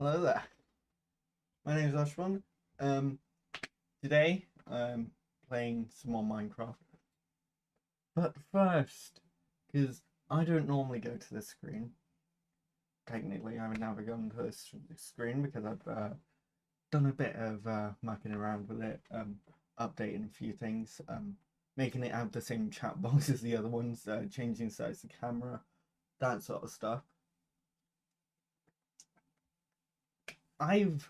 Hello there. My name is Ashwan. Today I'm playing some more Minecraft. But first, because I don't normally go to this screen. Technically, I would never go to this screen because I've done a bit of mucking around with it, updating a few things, making it have the same chat box as the other ones, changing the size of the camera, that sort of stuff. I've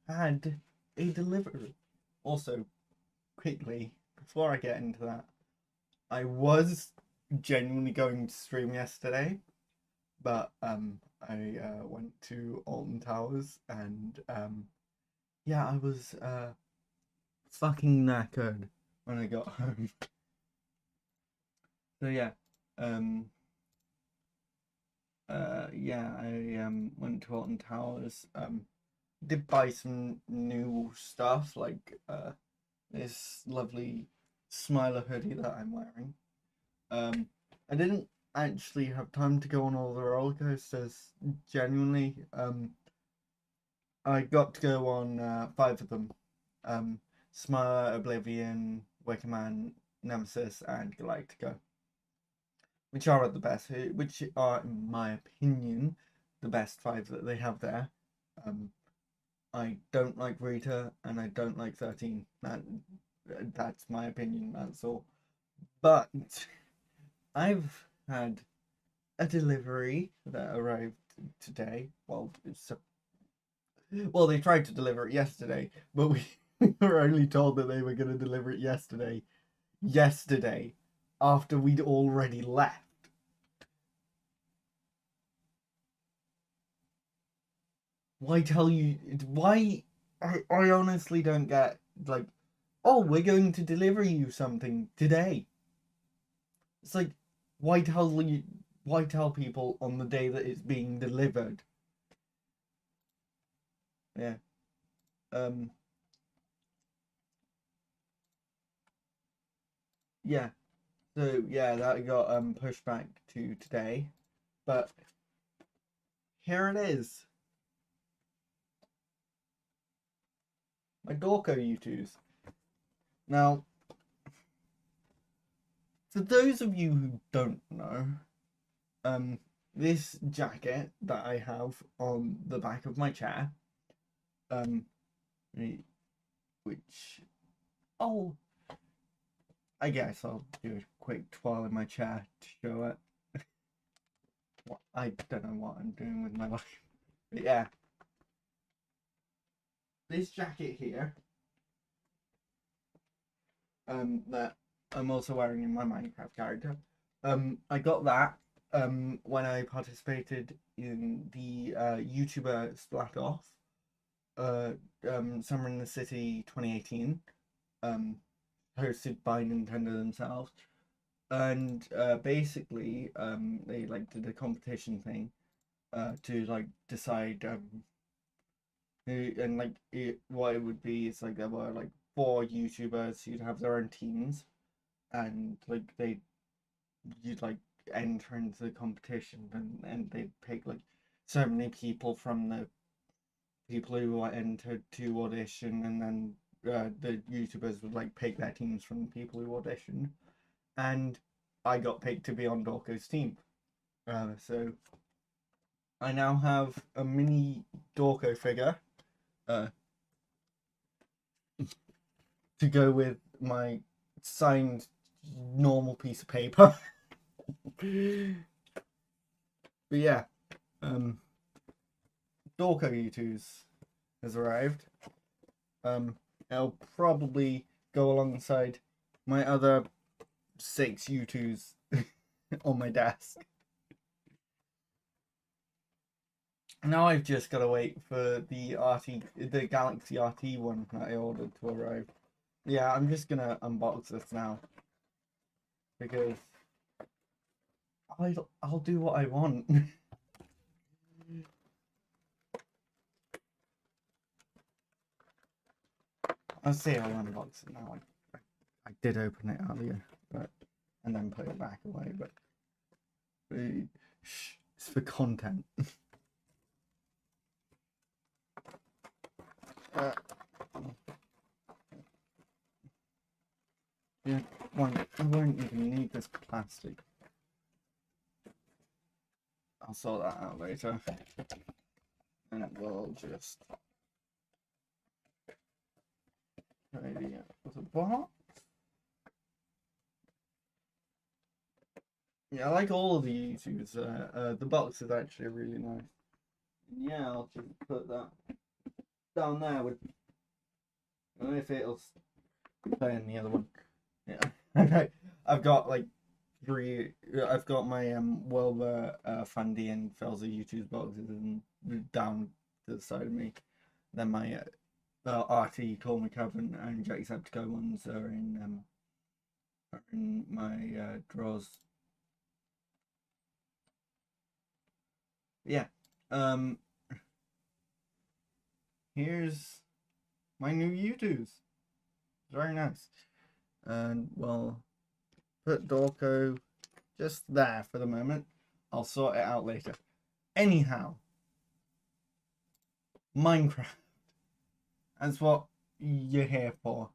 had a delivery. Also, quickly, before I get into that, I was genuinely going to stream yesterday, but I went to Alton Towers and yeah, I was fucking knackered when I got home. So yeah, um yeah, I went to Alton Towers, did buy some new stuff like this lovely Smiler hoodie that I'm wearing. I didn't actually have time to go on all the roller coasters. Genuinely, I got to go on 5 of them. Smiler, Oblivion, Wicker Man, Nemesis, and Galactica, which are the best. Which are, in my opinion, the best 5 that they have there. I don't like Rita, and I don't like 13. That's my opinion. That's all. But I've had a delivery that arrived today. Well, they tried to deliver it yesterday, but we were only told that they were going to deliver it yesterday. Yesterday, after we'd already left. Why tell you? Why? I honestly don't get, like, oh, we're going to deliver you something today. It's like, why tell you? Why tell people on the day that it's being delivered? Yeah. Um. Yeah. So yeah, that got pushed back to today, but here it is. My Dorko U2s. Now, for those of you who don't know, this jacket that I have on the back of my chair, um, which, oh, I guess I'll do a quick twirl in my chair to show it. I don't know what I'm doing with my life, but yeah, this jacket here, that I'm also wearing in my Minecraft character. I got that when I participated in the YouTuber Splat Off, Summer in the City 2018, um, hosted by Nintendo themselves, and basically they like did a competition thing to like decide who, and like what it would be is like there were like 4 YouTubers who'd have their own teams, and like you'd like enter into the competition, and they'd pick like so many people from the people who entered to audition, and then the YouTubers would like pick their teams from the people who auditioned, and I got picked to be on Dorko's team. So I now have a mini Dorko figure uh, to go with my signed normal piece of paper. But yeah, um, Dorko U2s has arrived. It'll probably go alongside my other 6 U2s on my desk. Now I've just got to wait for the Galaxy RT one that I ordered to arrive. Yeah, I'm just gonna unbox this now because I'll do what I want. I'll say I'll unbox it now. I did open it earlier, but and then put it back away. But it's for content. Uh, yeah, I won't even need this plastic. I'll sort that out later. And we'll just tidy up with a box. Yeah, I like all of the YouTubes. The box is actually really nice. Yeah, I'll just put that down there with. I don't know if it'll play in the other one. Yeah, okay. I've got like 3. I've got my Wilbur, Fundy, and Felser YouTube boxes and down to the side of me. Then my RT Call McCoven and Jacksepticeye ones are in my drawers. Yeah. Here's my new YouTubes. Very nice. And we'll put Dorko just there for the moment. I'll sort it out later. Anyhow, Minecraft. That's what you're here for.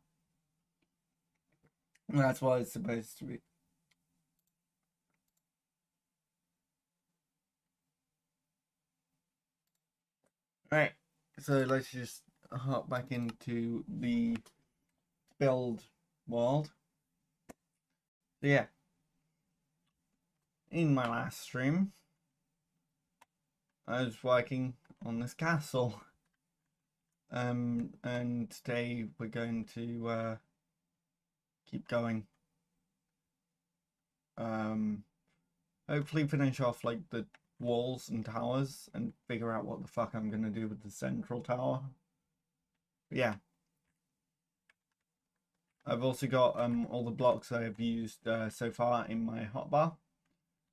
That's what it's supposed to be. Right, so let's just hop back into the build world. So yeah, in my last stream, I was working on this castle. And today we're going to keep going. Hopefully finish off like the walls and towers and figure out what the fuck I'm gonna do with the central tower. But yeah. I've also got all the blocks I've used so far in my hotbar.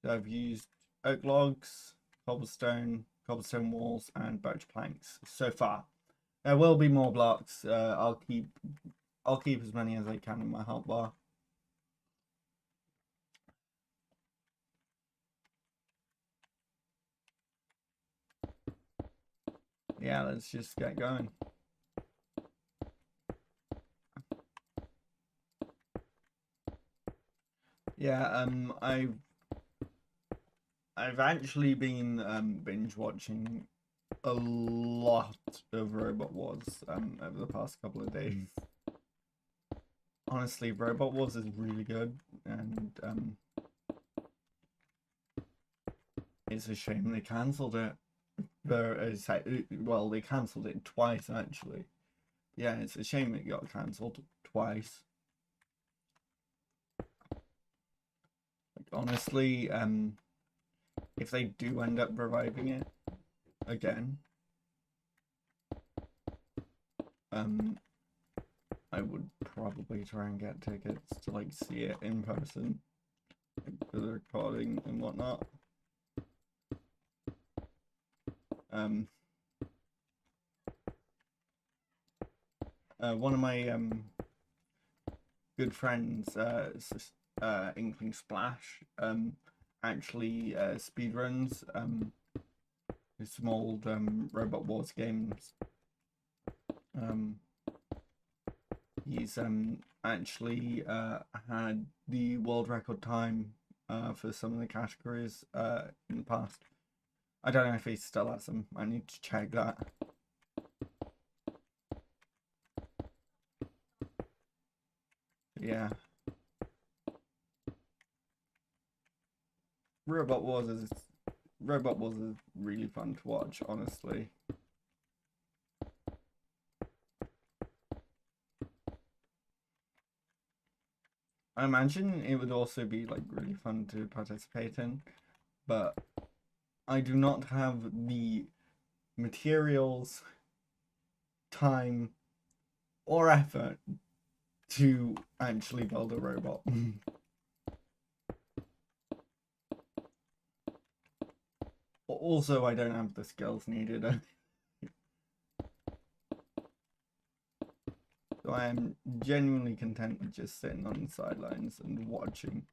So I've used oak logs, cobblestone walls, and birch planks so far. There will be more blocks. I'll keep as many as I can in my hotbar. Yeah, let's just get going. Yeah, I've actually been binge watching a lot of Robot Wars over the past couple of days. Honestly, Robot Wars is really good, and it's a shame they cancelled it. Well, they cancelled it twice actually. Yeah, it's a shame it got cancelled twice. Like, honestly, if they do end up reviving it again, I would probably try and get tickets to like see it in person, like, for the recording and whatnot. One of my good friends, Inkling Splash, actually speedruns some old Robot Wars games. He's actually had the world record time for some of the categories in the past. I don't know if he still has them. I need to check that. Yeah. Robot Wars is really fun to watch, honestly. I imagine it would also be like really fun to participate in, but I do not have the materials, time, or effort to actually build a robot. Also, I don't have the skills needed. So I am genuinely content with just sitting on the sidelines and watching.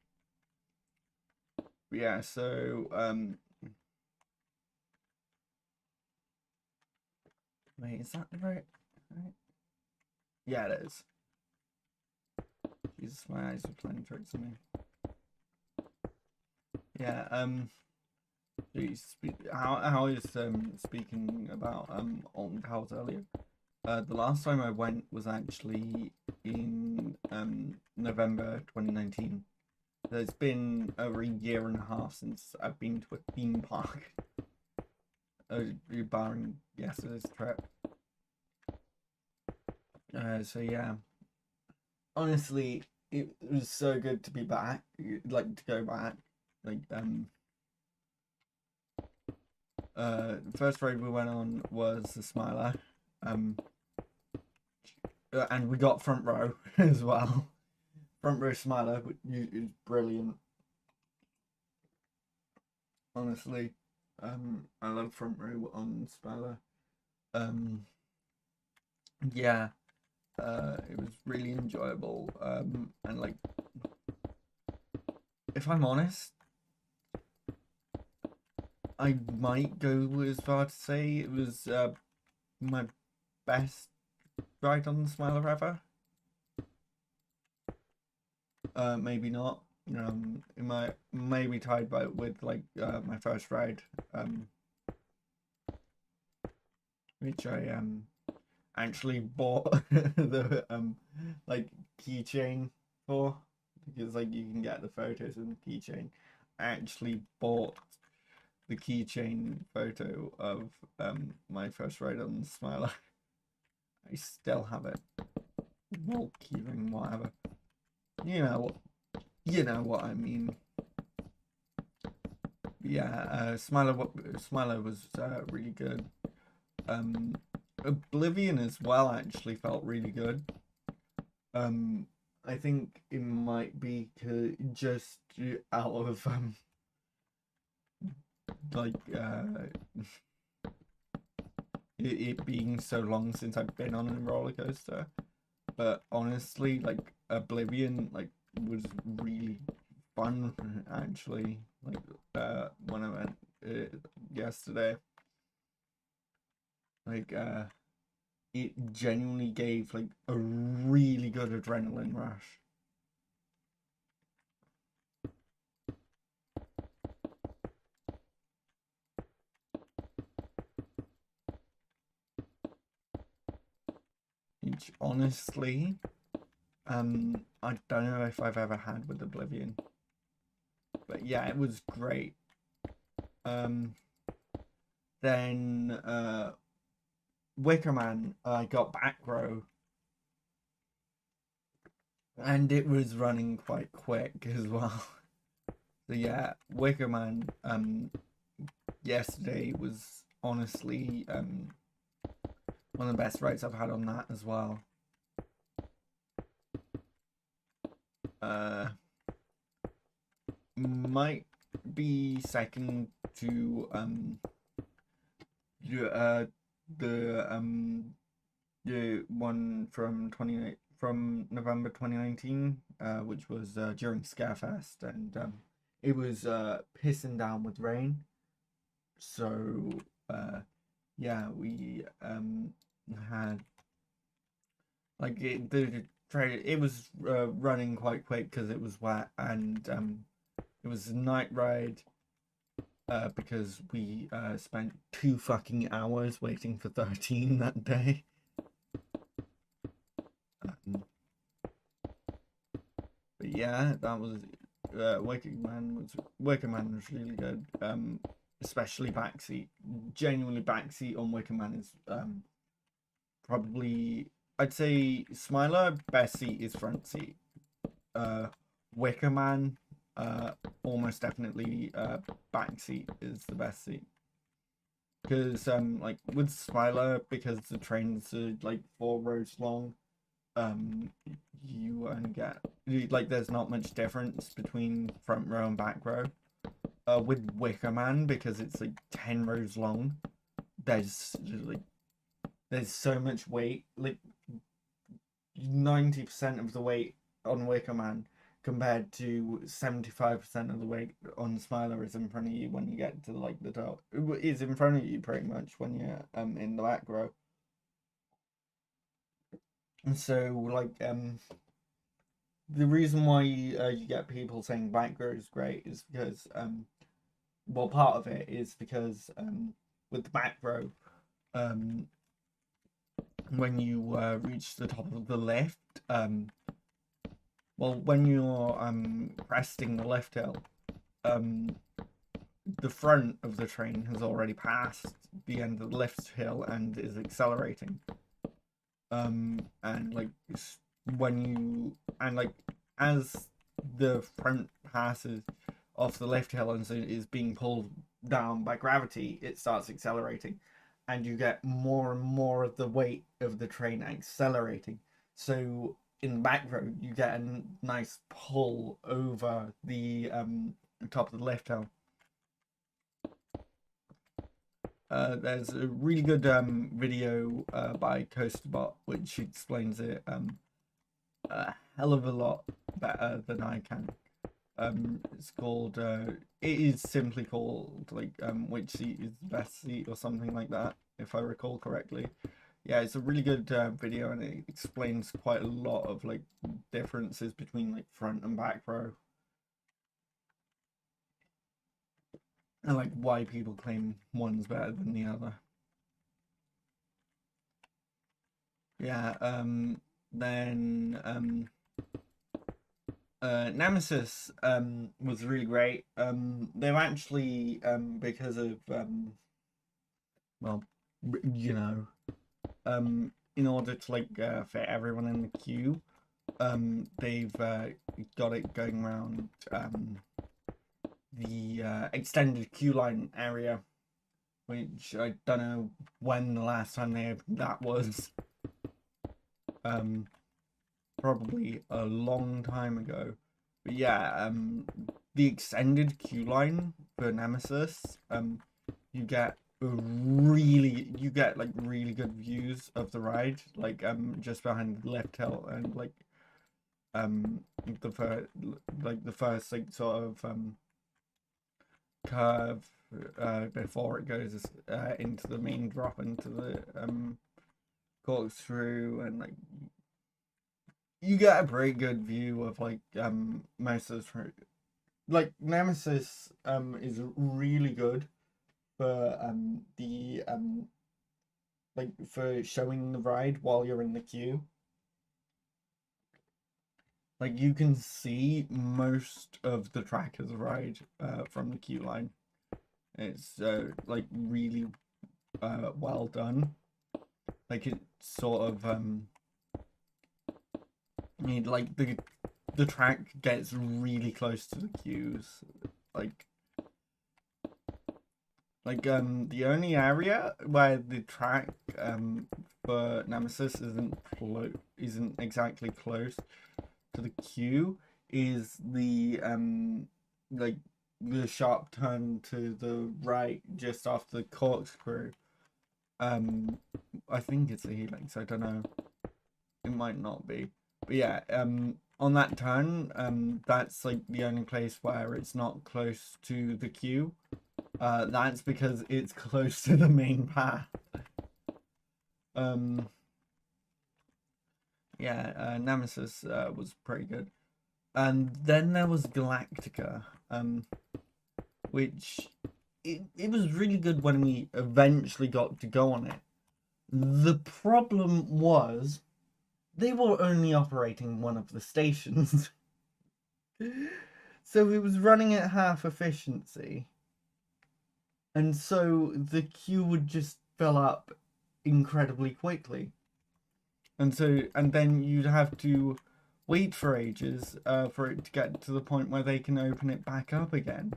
But yeah, so wait, is that the right? Right. Yeah, it is. Jesus, my eyes are playing tricks on me. Yeah, how I was speaking about Alton Towers earlier. The last time I went was actually in November 2019. So it's been over a year and a half since I've been to a theme park. Barring yesterday's trip. So yeah, honestly, it was so good to be back. Like to go back. Like the first ride we went on was the Smiler. And we got front row as well. Front row Smiler is brilliant. Honestly, I love front row on Smiler. Yeah, it was really enjoyable. And like, if I'm honest, I might go as far to say it was my best ride on the Smiler ever. Maybe not. It might maybe tied with like my first ride, which I actually bought the like keychain for, because like you can get the photos in the keychain. I actually bought the keychain photo of my first ride on the Smiler. I still have it. Wall keyring, whatever. You know what I mean. Yeah, Smiler was really good. Oblivion as well actually felt really good. I think it might be just out of like it being so long since I've been on a roller coaster, but honestly, like Oblivion like was really fun actually. Like when I went yesterday, like it genuinely gave like a really good adrenaline rush. Which honestly, I don't know if I've ever had with Oblivion, but yeah, it was great. Then Wicker Man, I got back row, and it was running quite quick as well. So yeah, Wicker Man yesterday was honestly one of the best rides I've had on that as well. Might be second to the one from November 2019, which was during Scarefest, and it was pissing down with rain. So yeah, we had like it was running quite quick because it was wet, and it was a night ride. Because we spent 2 fucking hours waiting for 13 that day. But yeah, that was Wicker Man was really good. Especially backseat. Genuinely backseat on Wicker Man is probably, I'd say Smiler best seat is front seat. Wicker Man almost definitely back seat is the best seat, because like with Smiler, because the trains are like 4 rows long, you only get like there's not much difference between front row and back row. With Wicker Man, because it's like 10 rows long, there's so much weight, like 90% of the weight on Wicker Man compared to 75% of the weight on Smiler is in front of you when you get to like the top. It is in front of you pretty much when you're in the back row. And so like the reason why you get people saying back row is great is because well, part of it is because with the back row, um when you reach the top of the lift, well, when you're cresting the lift hill, the front of the train has already passed the end of the lift hill and is accelerating. And like when you and like as the front passes off the lift hill and so is being pulled down by gravity, it starts accelerating, and you get more and more of the weight of the train accelerating. So in the back row, you get a nice pull over the top of the lift hill. There's a really good video by Coasterbot which explains it a hell of a lot better than I can. It's called it is simply called like which seat is the best seat or something like that, if I recall correctly. Yeah, it's a really good video, and it explains quite a lot of like differences between like front and back row, and like why people claim one's better than the other. Yeah, then Nemesis was really great. They've actually because of well, you know, in order to like fit everyone in the queue, they've got it going around the extended queue line area, which I don't know when the last time they opened that was. Probably a long time ago. But yeah, the extended queue line for Nemesis, you get like really good views of the ride, like just behind the lift hill, and like the first like sort of curve before it goes into the main drop into the corkscrew, and like you get a pretty good view of like most of the like Nemesis is really good for the like for showing the ride while you're in the queue. Like you can see most of the track as a ride from the queue line. It's like really well done. Like it sort of like the track gets really close to the queues, like the only area where the track for Nemesis isn't exactly close to the queue is the like the sharp turn to the right just after the corkscrew. I think it's a helix, I don't know, it might not be, but yeah, on that turn, that's like the only place where it's not close to the queue. That's because it's close to the main path. Yeah, Nemesis was pretty good. And then there was Galactica, which it was really good when we eventually got to go on it. The problem was they were only operating one of the stations. So it was running at half efficiency. And so the queue would just fill up incredibly quickly. And then you'd have to wait for ages for it to get to the point where they can open it back up again.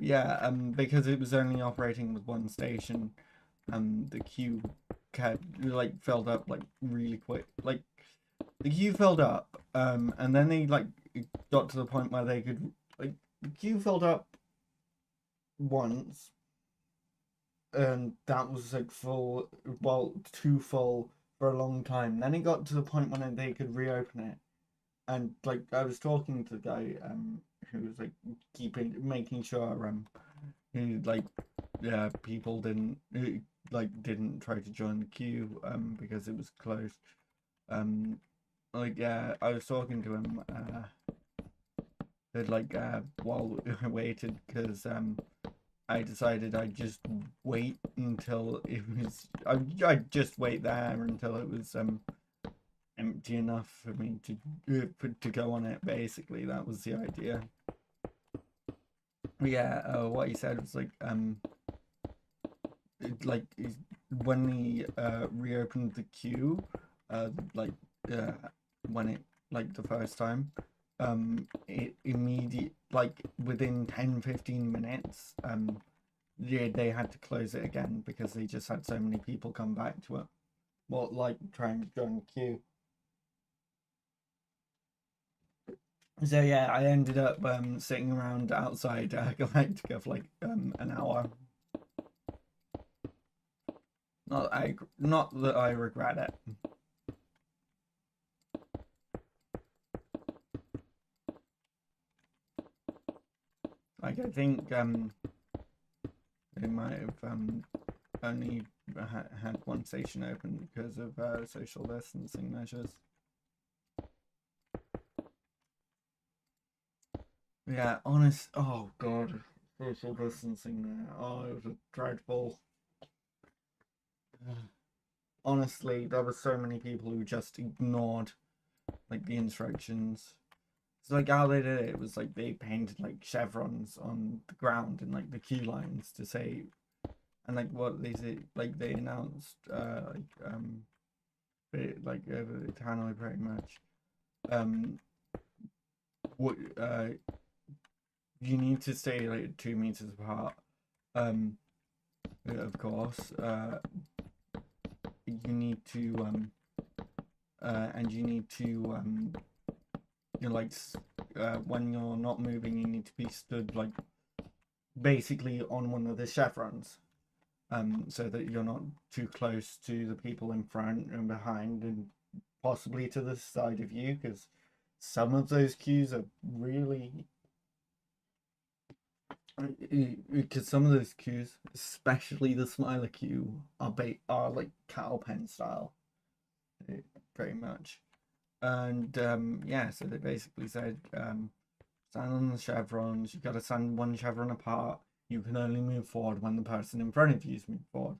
Yeah, because it was only operating with one station, the queue kept like filled up like really quick. Like the queue filled up, and then they like got to the point where they could like the queue filled up once, and that was like full, well, too full for a long time. Then it got to the point when they could reopen it, and like I was talking to the guy who was like making sure he like people didn't try to join the queue because it was closed. I was talking to him while I waited because I decided I'd just wait until it was. I'd just wait there until it was empty enough for me to go on it. Basically, that was the idea. Yeah, what he said was like when he reopened the queue, when it the first time, it immediate within 10-15 minutes, yeah, they had to close it again because they just had so many people come back to it. Well, trying to join the queue. So yeah, I ended up sitting around outside Galactica for an hour. Not that I regret it. I think they might have only had one station open because of social distancing measures. Yeah, oh god, social distancing there. Oh, it was dreadful. Honestly, there were so many people who just ignored the instructions. It's how they did it. It was they painted chevrons on the ground and the queue lines to say, and what they did, they announced over the tannoy pretty much. What you need to stay 2 meters apart. Of course. You need to and you need to when you're not moving, you need to be stood basically on one of the chevrons, so that you're not too close to the people in front and behind and possibly to the side of you, because some of those queues are really, because some of those queues, especially the smiler queue, are like cattle pen style, pretty much. And yeah, so they basically said, stand on the chevrons. You've got to stand one chevron apart. You can only move forward when the person in front of you is moving forward.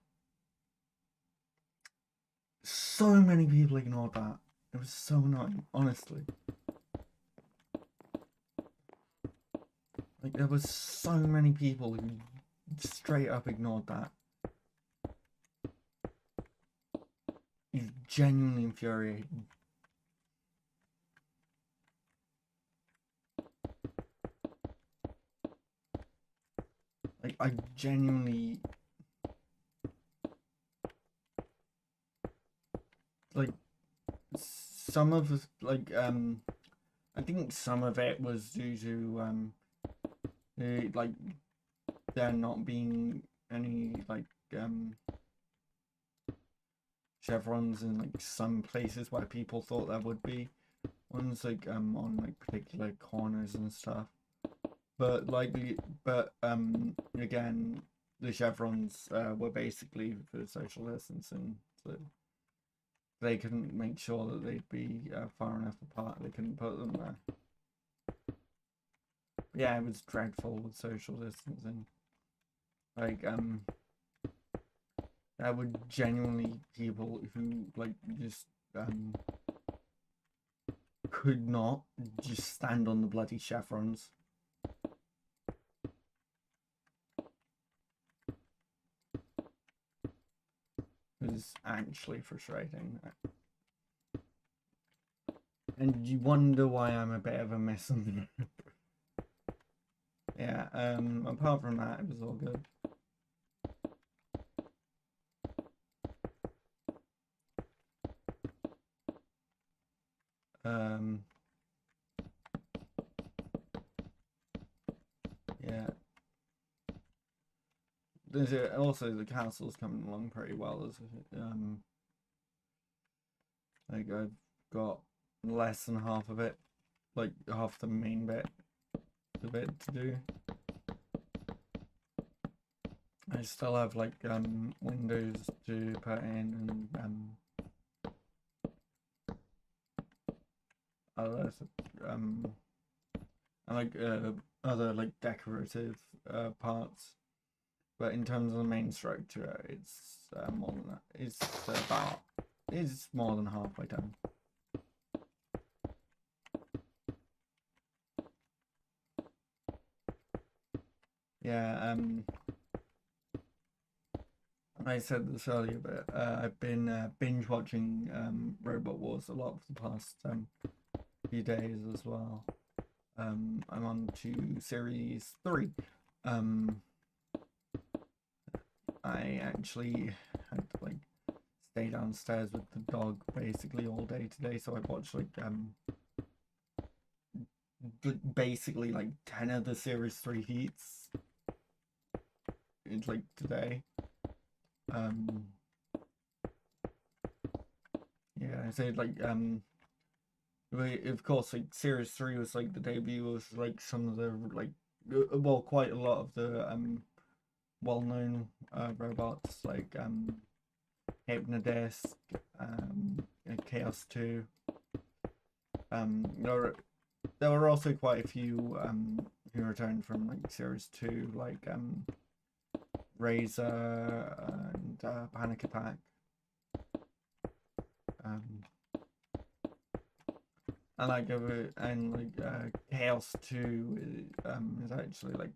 So many people ignored that. It was so annoying, honestly. There was so many people who straight up ignored that. It's genuinely infuriating. I genuinely some of I think some of it was due to there not being any chevrons in some places where people thought there would be ones on particular corners and stuff. But again, the chevrons were basically for social distancing, so they couldn't make sure that they'd be far enough apart. They couldn't put them there. Yeah, it was dreadful with social distancing. There were genuinely people who just could not just stand on the bloody chevrons. It was actually frustrating. And you wonder why I'm a bit of a misanthrope. Yeah, apart from that, it was all good. Yeah. There's also the castle's coming along pretty well. I've got less than half of it, half the main bit, to do. I still have like windows to put in and other um and like other like decorative parts. But in terms of the main structure, it's more than that. It's more than halfway done. Yeah, I said this earlier, but I've been binge watching Robot Wars a lot for the past few days as well. I'm on to series 3. I actually had to like stay downstairs with the dog basically all day today, so I watched like basically like 10 of the series 3 heats. It's like today. Yeah, I said like of course like series 3 was like the debut of like some of the like well, quite a lot of the well-known robots like Hypnodisc, Chaos 2. There were also quite a few who returned from like series 2, like Razor and Panic Attack. And like Chaos 2 is actually like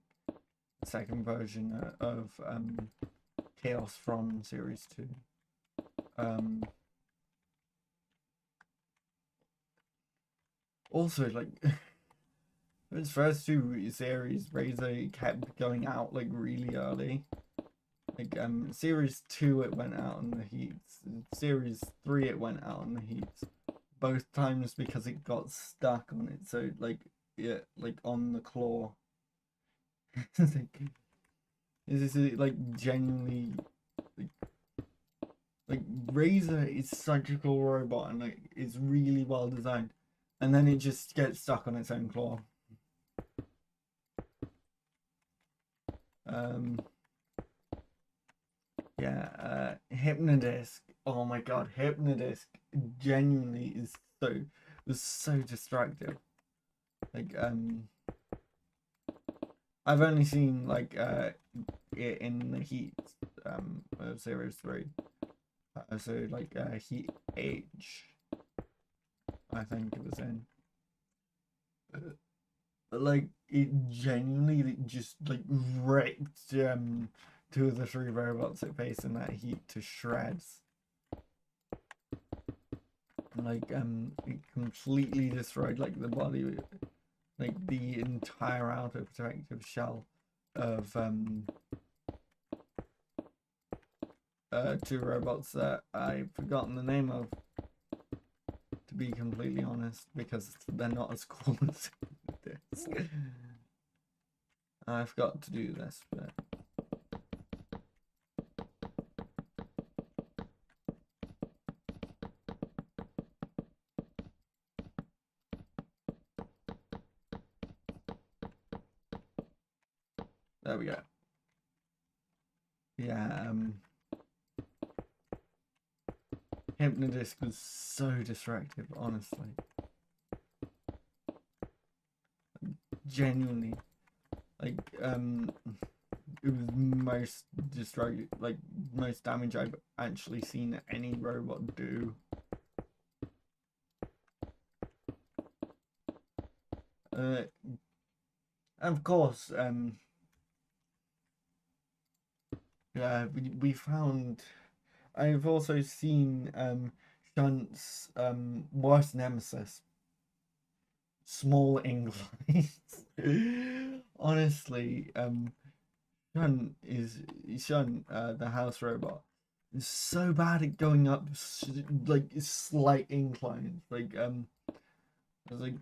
the second version of Chaos from series 2. Also like his first 2 series, Razor kept going out like really early. Like series 2 it went out in the heats. Series 3 it went out in the heats. Both times because it got stuck on it. So like yeah, like on the claw. Is this like genuinely like Razor is such a cool robot and like it's really well designed. And then it just gets stuck on its own claw. Yeah, Hypnodisc. Oh my god, Hypnodisc genuinely was so distracting. Like I've only seen like it in the heat of series 3. So like heat H, I think it was in. But like it genuinely just like ripped 2 of the 3 robots it faced in that heat to shreds. Like it completely destroyed like the body, like the entire outer protective shell of 2 robots that I've forgotten the name of, to be completely honest, because they're not as cool as this. I forgot to do this, but there we go. Yeah, Hypnodisc was so distractive, honestly. Genuinely. Like, it was most destructive, like, most damage I've actually seen any robot do. Of course, yeah, we found. I've also seen Shunt's worst nemesis, small inclines. Honestly, Shunt, the house robot, is so bad at going up like slight inclines. Like like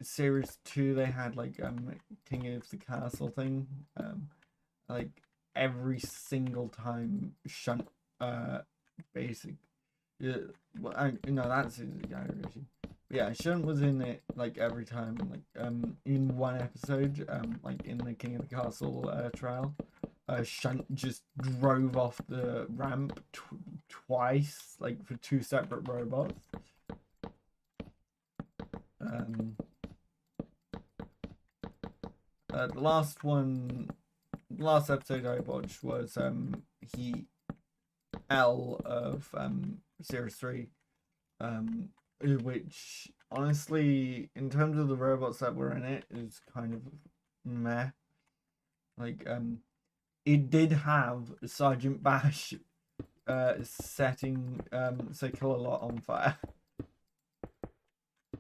series 2 they had like King of the Castle thing. Like every single time Shunt basic well, that's his exaggeration. Yeah, Shunt was in it like every time, like in one episode, like in the King of the Castle trial. Shunt just drove off the ramp twice, like for two separate robots. The last episode I watched was Heat L of Series 3, which honestly, in terms of the robots that were in it, is kind of meh. Like, it did have Sergeant Bash setting Sir Killalot on fire.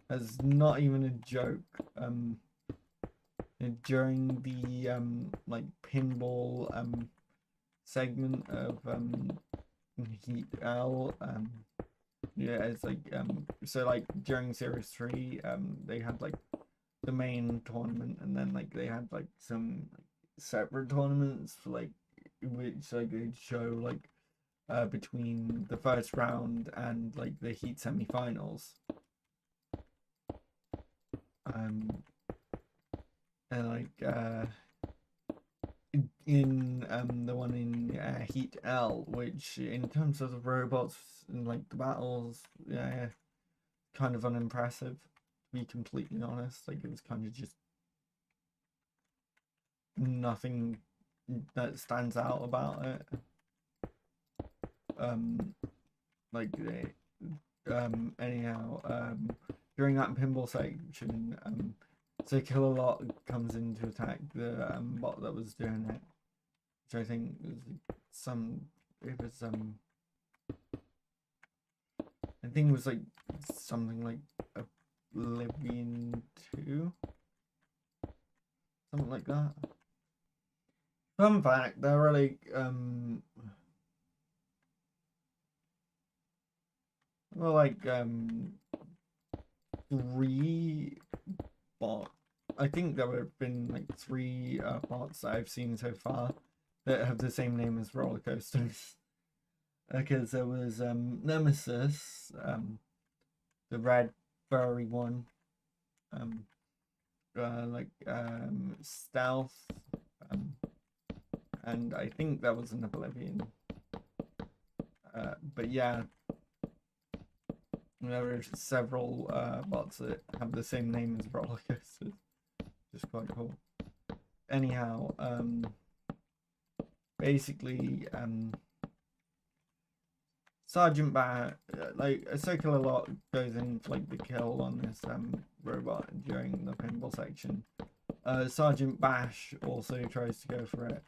That's not even a joke. During the like pinball segment of Heat L, yeah, it's like so like during Series 3, they had like the main tournament, and then like they had like some like, separate tournaments for like which like they'd show like between the first round and like the Heat semi-finals. And like in the one in Heat L, which in terms of the robots and like the battles, yeah, kind of unimpressive, to be completely honest. Like it was kind of just nothing that stands out about it. Like anyhow, during that pinball section, so Killalot comes in to attack the bot that was doing it, which I think was I think it was like something like Oblivion 2, something like that. Fun fact, there are like well, like 3 bot. I think there have been like 3 bots that I've seen so far that have the same name as roller coasters. Because there was Nemesis, the red furry one, like Stealth, and I think that was an Oblivion. But yeah, there are several bots that have the same name as roller coasters, which is quite cool. Anyhow, basically, Sergeant Bash, like a circular lot goes in for like the kill on this robot during the pinball section. Sergeant Bash also tries to go for it,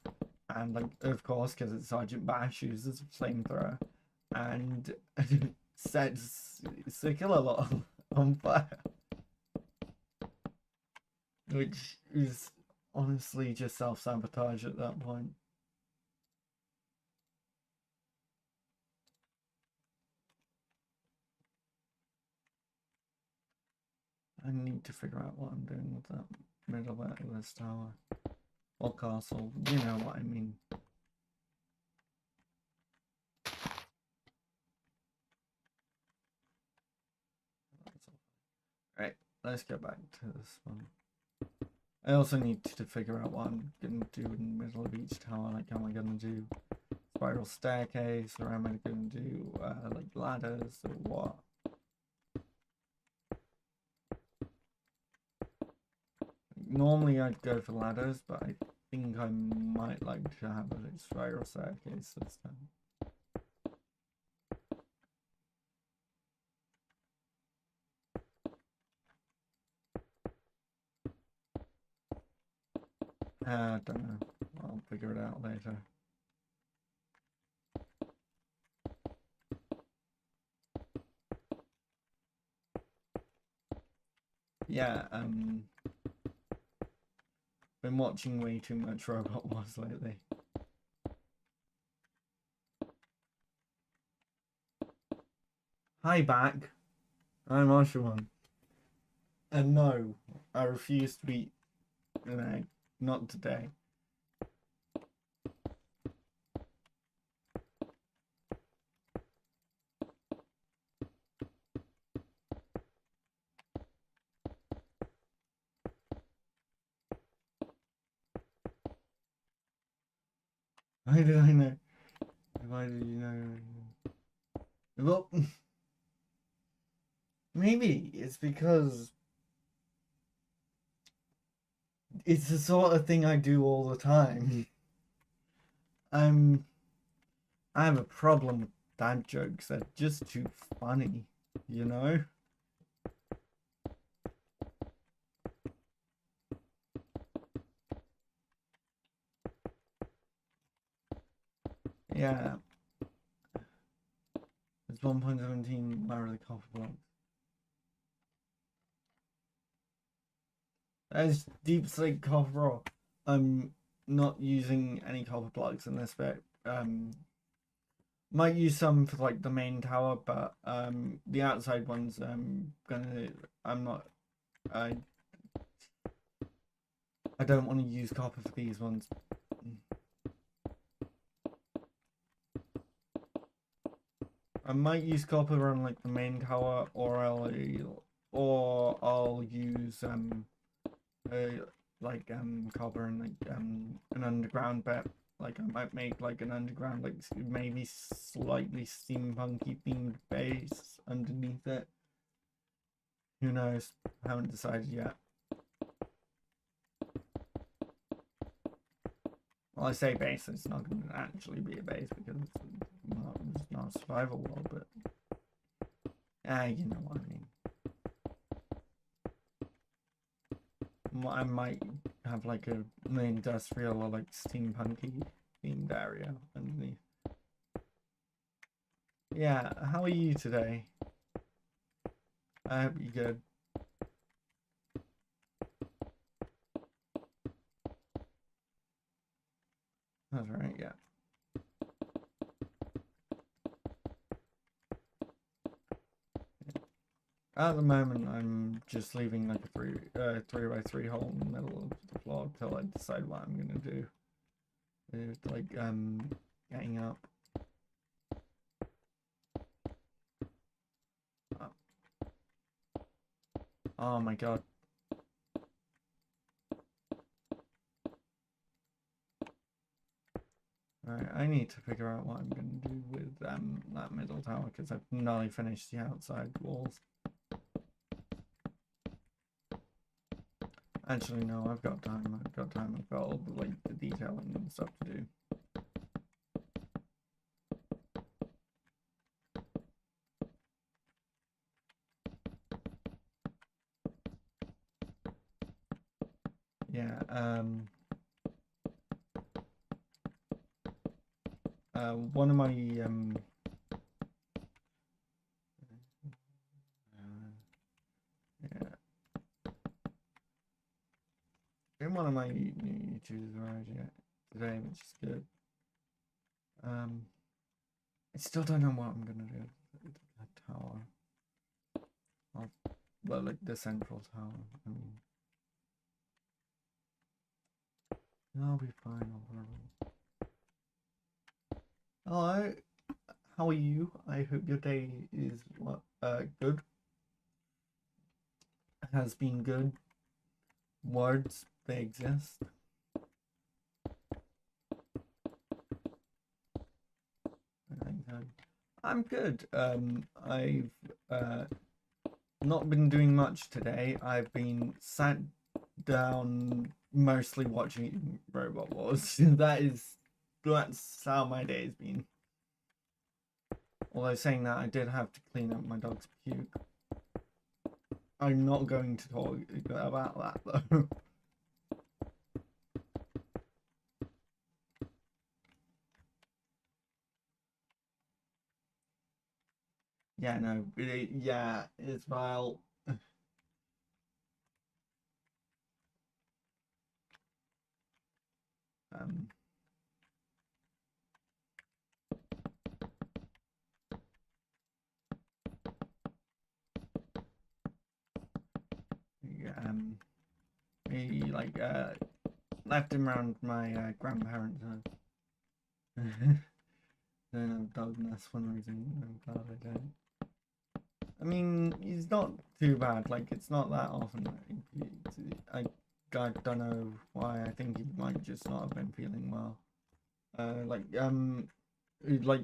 and like of course, because it's Sergeant Bash, uses a flamethrower and sets circular lot on fire, which is honestly just self-sabotage at that point. I need to figure out what I'm doing with that middle bit of this tower. Or castle, you know what I mean. Right, let's get back to this one. I also need to figure out what I'm going to do in the middle of each tower. Like, am I going to do spiral staircase, or am I going to do like ladders, or what? Normally I'd go for ladders, but I think I might like to have a spiral staircase this time. I don't know. I'll figure it out later. Yeah, been watching way too much Robot Wars lately. Hi back. I'm Arshawan. And no, I refuse to eat an egg. Not today. Why did I know? Why did you know? Well, maybe it's because it's the sort of thing I do all the time. I'm I have a problem with dad jokes. They're just too funny, you know? Yeah. It's 1.17 Larry the Copper Block. That's Deep Slate Copper Rock. I'm not using any copper blocks in this bit. Might use some for like the main tower, but the outside ones I'm not I I don't want to use copper for these ones. I might use copper on like the main tower, or I'll use copper and like an underground bit. Like I might make like an underground, like maybe slightly steampunky themed base underneath it. Who knows? I haven't decided yet. Well, I say base, it's not going to actually be a base because it's not a survival world, but you know what I mean. I might have like an industrial or like steampunky themed area underneath. Yeah, how are you today? I hope you're good. That's right, yeah. At the moment, I'm just leaving like a 3x3 hole in the middle of the floor until I decide what I'm gonna do. With like getting up. Oh my god. Alright, I need to figure out what I'm gonna do with that middle tower because I've nearly finished the outside walls. Actually, no, I've got time. I've got all the like the detailing and stuff to do. Yeah. One of my yeah. In one of my new YouTubers arrived today, which is good. I still don't know what I'm gonna do with the tower. Well, like the central tower. I mean, I'll be fine. Hello, how are you? I hope your day is good. Has been good. Words, they exist. I'm good. I've not been doing much today. I've been sat down mostly watching Robot Wars. That's how my day has been. Although saying that, I did have to clean up my dog's puke. I'm not going to talk about that though. Yeah, no, yeah, it's vile. Maybe like left him around my grandparents' house. Don't have dog nest for one reason. I'm glad I don't. I mean, he's not too bad. Like, it's not that often. I don't know why. I think he might just not have been feeling well. Like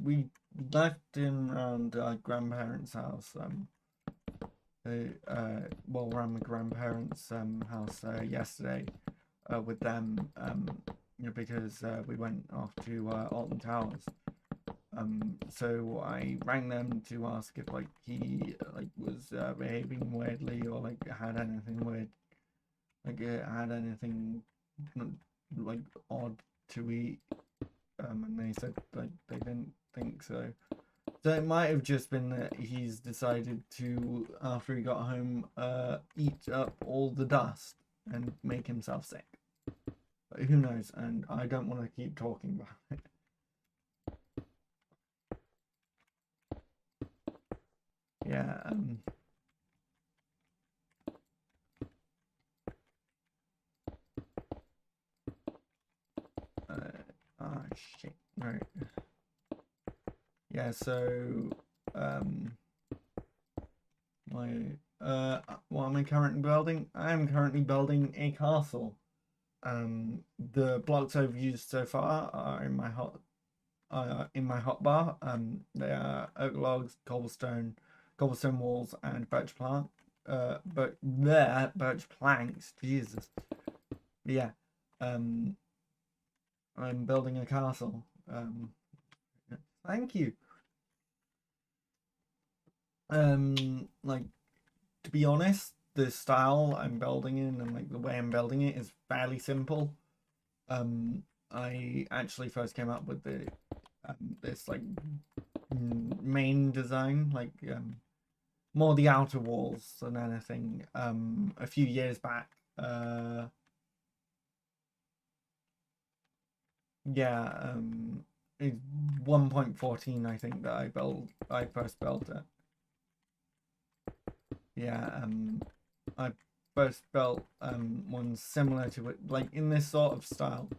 we left him around our grandparents' house. Well, around my grandparents' house yesterday with them. Because we went off to Alton Towers. So I rang them to ask if like he like was behaving weirdly or like had anything weird, like had anything like odd to eat. And they said like they didn't think so. So it might have just been that he's decided to, after he got home, eat up all the dust and make himself sick. But who knows? And I don't want to keep talking about it. Yeah. Shit. Right. Yeah. So, um, what am I currently building? I am currently building a castle. The blocks I've used so far are in my hotbar. They are oak logs, cobblestone walls, and birch plant. But there, birch planks. Jesus. Yeah. Um, I'm building a castle. Thank you. Like, to be honest, the style I'm building in and like the way I'm building it is fairly simple. I actually first came up with this like main design, like more the outer walls than anything. A few years back. Yeah. It's 1.14, I think, that I first built it. Yeah. I first built one similar to it, like in this sort of style.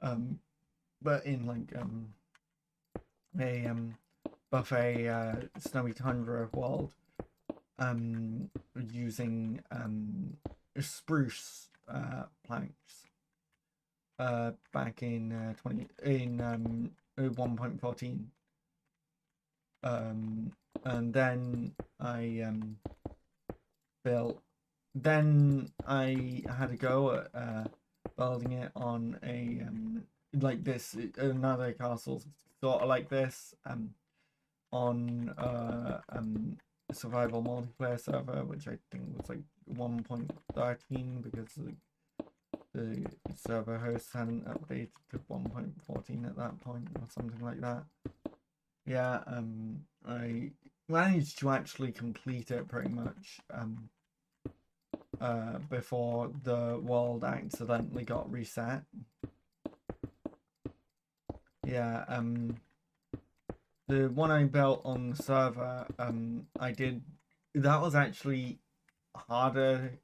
But in like a buffet snowy tundra world, using spruce planks back in 1.14. And then I built. Then I had a go at building it on a like this another castle sort of like this on survival multiplayer server, which I think was like 1.13 because the server host hadn't updated to 1.14 at that point or something like that. Yeah, I managed to actually complete it pretty much before the world accidentally got reset. Yeah, the one I built on the server, that was actually harder,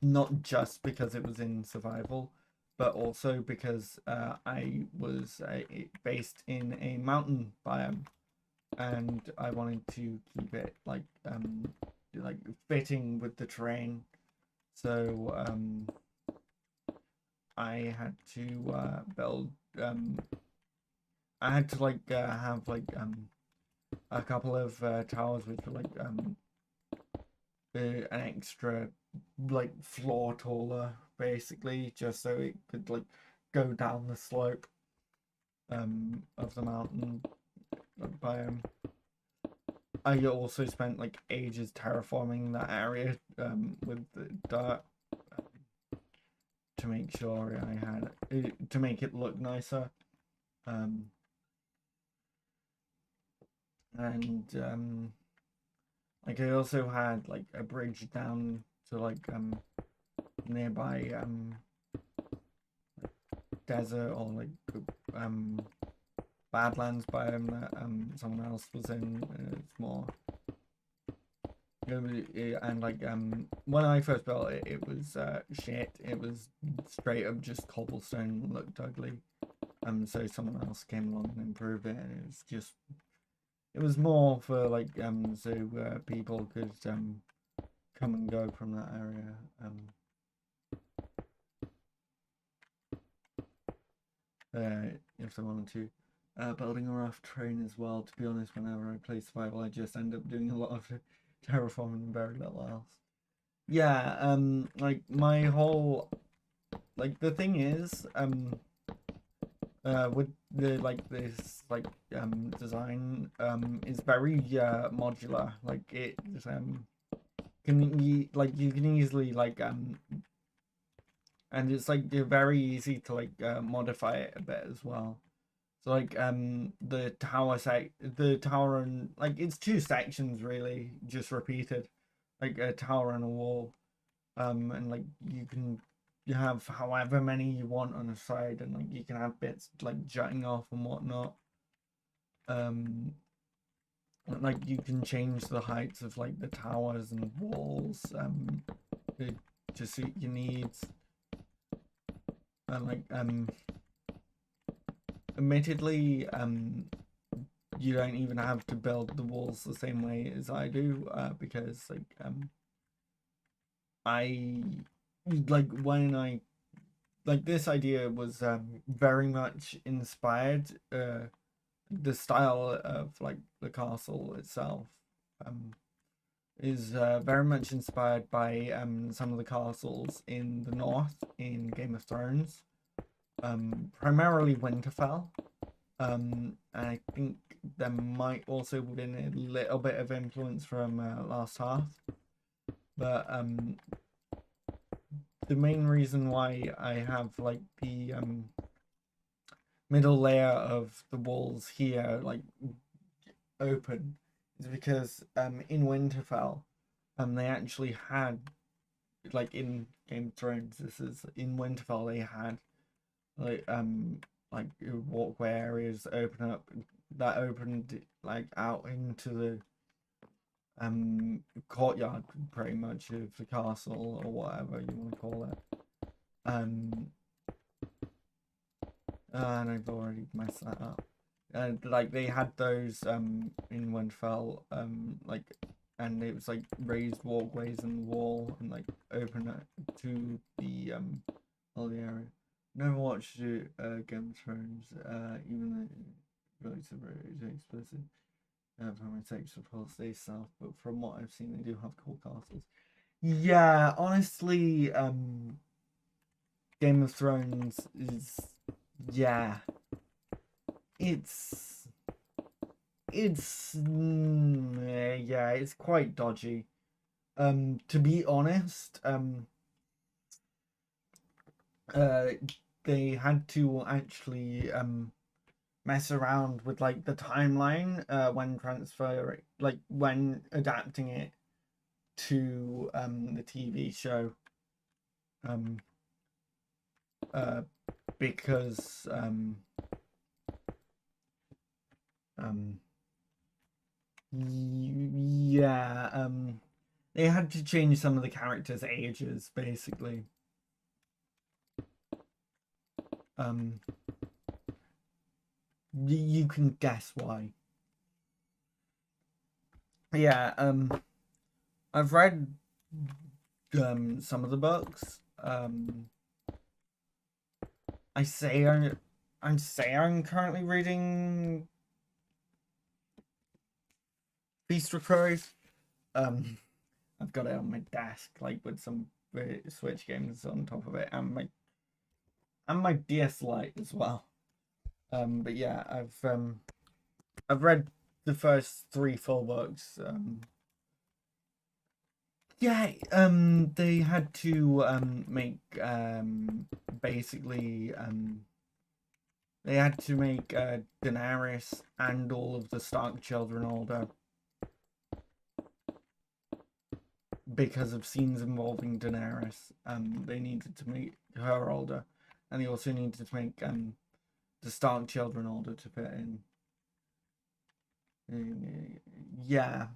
not just because it was in survival, but also because I was based in a mountain biome, and I wanted to keep it like fitting with the terrain. So I had to build. I had to like have like a couple of towers which were like an extra like floor taller, basically, just so it could like go down the slope of the mountain biome. I also spent like ages terraforming that area with the dirt to make sure I had to make it look nicer. And like I also had like a bridge down to like nearby desert or like badlands biome that someone else was in. It's more and like when I first built it, it was shit. It was straight up just cobblestone, looked ugly. So someone else came along and improved it, and it was more for like so people could come and go from that area. if they wanted to. Building a raft train as well. To be honest, whenever I play survival, I just end up doing a lot of terraforming and very little else. Yeah, like my whole, like the thing is, with the design, is very modular. Like it can you can easily and it's like very easy to modify it a bit as well. So the tower and like it's two sections really just repeated, like a tower and a wall. And like you have however many you want on a side, and like you can have bits like jutting off and whatnot. Um, like you can change the heights of like the towers and walls to suit your needs. And admittedly, you don't even have to build the walls the same way as I do, because I when I this idea was very much inspired, the style of like the castle itself is very much inspired by some of the castles in the north in Game of Thrones, primarily Winterfell. I think there might also have been a little bit of influence from Last Hearth, but the main reason why I have like the middle layer of the walls here like open is because in Winterfell they actually had, like in Game of Thrones, this is in Winterfell, they had like walkway areas open up that opened like out into the courtyard pretty much of the castle or whatever you want to call it. And I've already messed that up. And like they had those in Winterfell, like, and it was like raised walkways in the wall and like open it to the all the area. Never watched Game of Thrones, even though it's very explicit. From my takes of holiday stuff, but from what I've seen, they do have cool castles. Yeah, honestly, Game of Thrones is, yeah, it's yeah, it's quite dodgy. To be honest, they had to actually mess around with like the timeline when adapting it to the TV show, because yeah, they had to change some of the characters' ages basically. You can guess why. Yeah, I've read some of the books. I say I'm currently reading Beast of Crows. I've got it on my desk, like with some Switch games on top of it, and my DS Lite as well. But yeah, I've read the first 3 full books. Yeah, they had to make basically they had to make Daenerys and all of the Stark children older because of scenes involving Daenerys. They needed to make her older, and they also needed to make the Stark children older to fit in. Yeah.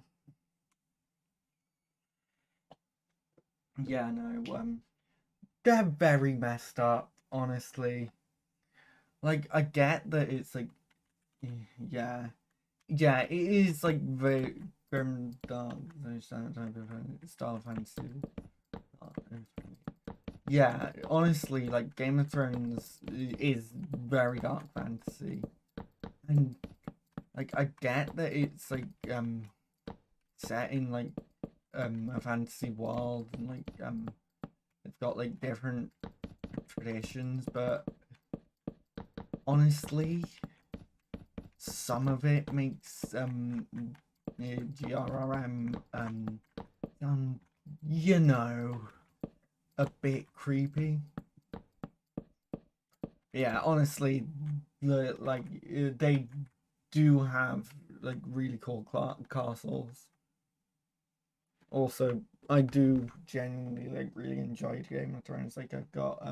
Yeah, no, they're very messed up, honestly. Like, I get that it's like, yeah, yeah, it is like very grim, dark, type of style fantasy. Yeah, honestly, like Game of Thrones is very dark fantasy, and like I get that it's like set in like a fantasy world, and like it's got like different traditions, but honestly, some of it makes GRRM you know, a bit creepy. Yeah, honestly, they do have like really cool castles. Also, I do genuinely like really enjoy Game of Thrones. Like I've got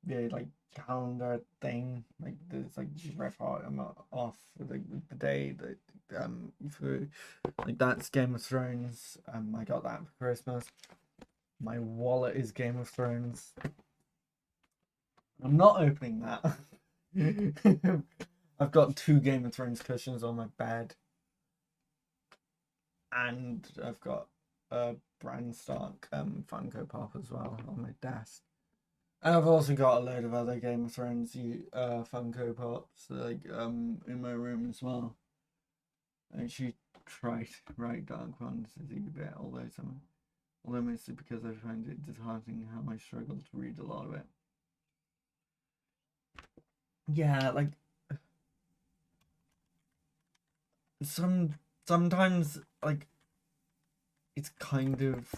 the like calendar thing. Like there's like just ref out I'm off for the day that for like that's Game of Thrones. I got that for Christmas. My wallet is Game of Thrones. I'm not opening that. I've got 2 Game of Thrones cushions on my bed, and I've got a Bran Stark Funko Pop as well on my desk. And I've also got a load of other Game of Thrones Funko Pops like in my room as well. I actually tried to write Dark Fantasy a bit, although mostly because I find it disheartening how I struggle to read a lot of it. Yeah, like sometimes like it's kind of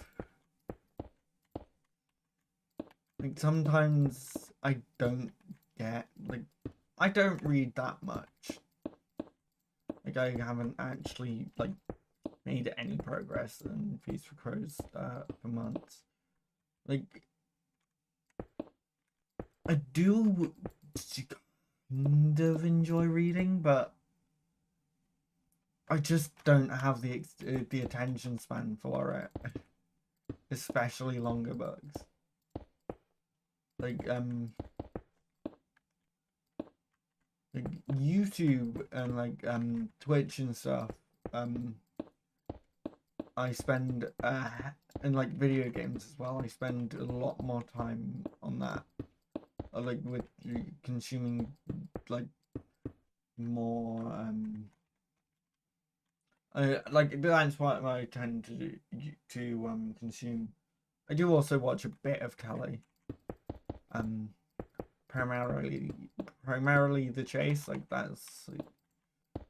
like sometimes I don't get like I don't read that much. Like I haven't actually like made any progress in Feast for Crows for months. Like I do kind of enjoy reading, but I just don't have the attention span for it, especially longer books. Like like YouTube and like Twitch and stuff. I spend and like video games as well. I spend a lot more time on that. Like with consuming like more like that's what I tend to consume. I do also watch a bit of telly. Um, primarily the chase. Like that's like,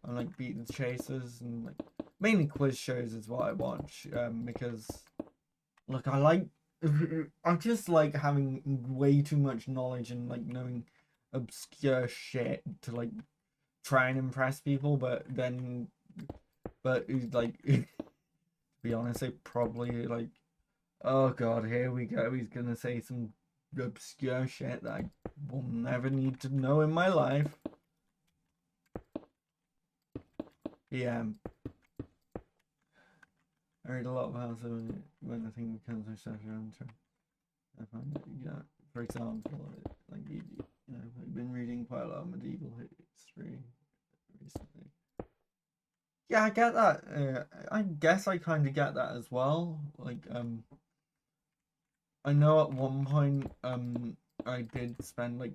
I like Beat the Chasers and like mainly quiz shows is what I watch. Because look, I just like having way too much knowledge and like knowing obscure shit to like try and impress people, but like to be honest, they probably like, oh god, here we go. He's gonna say some obscure shit that I will never need to know in my life. Yeah. I read a lot of how when I think becomes my social answer. I find that, for example, like I've been reading quite a lot of medieval history recently. Yeah, I get that. I guess I kind of get that as well. Like, I know at one point, I did spend like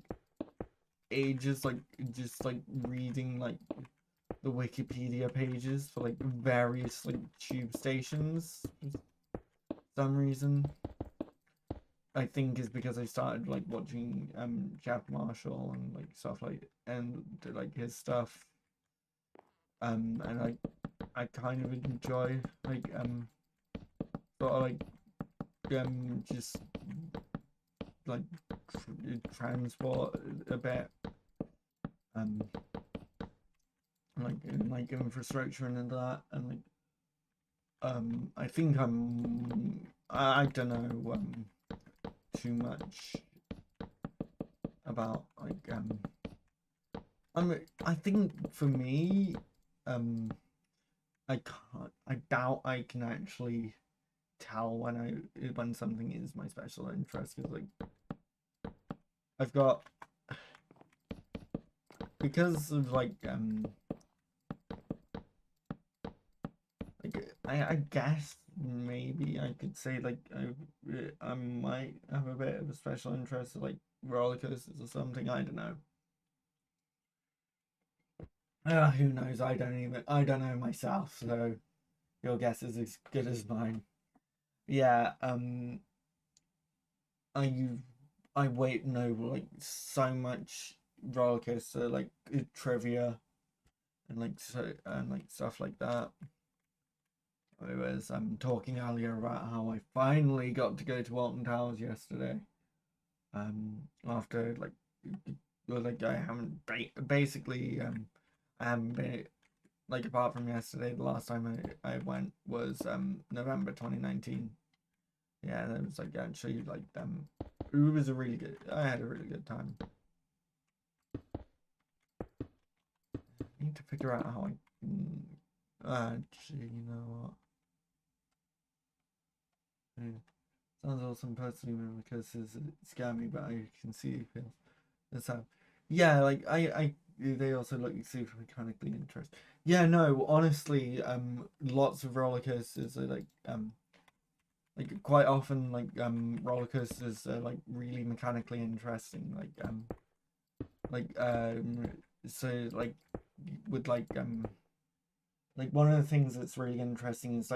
ages, like just like reading like the Wikipedia pages for like various like tube stations. For some reason, I think is because I started like watching Jeff Marshall and like stuff like and like his stuff. And I kind of enjoy like sort of like just like transport a bit like infrastructure and that, and like I think I don't know too much about like I think for me I doubt I can actually tell when something is my special interest, because like I've got, because of like I guess maybe I could say like I might have a bit of a special interest in like roller coasters or something. I don't know. Who knows? I don't know myself. So your guess is as good as mine. Yeah. I I wait know like so much roller coaster like trivia and like stuff like that. I was talking earlier about how I finally got to go to Alton Towers yesterday. After like I haven't basically I haven't been like apart from yesterday. The last time I went was November 2019. Yeah, that was like actually like it was a really good. I had a really good time. I need to figure out how I. Actually, you know what? Sounds awesome personally because it scared me, but I can see you feel the same. Yeah, like they also look super mechanically interesting. Yeah, no, honestly, lots of roller coasters are like quite often roller coasters are like really mechanically interesting. Like so with like one of the things that's really interesting is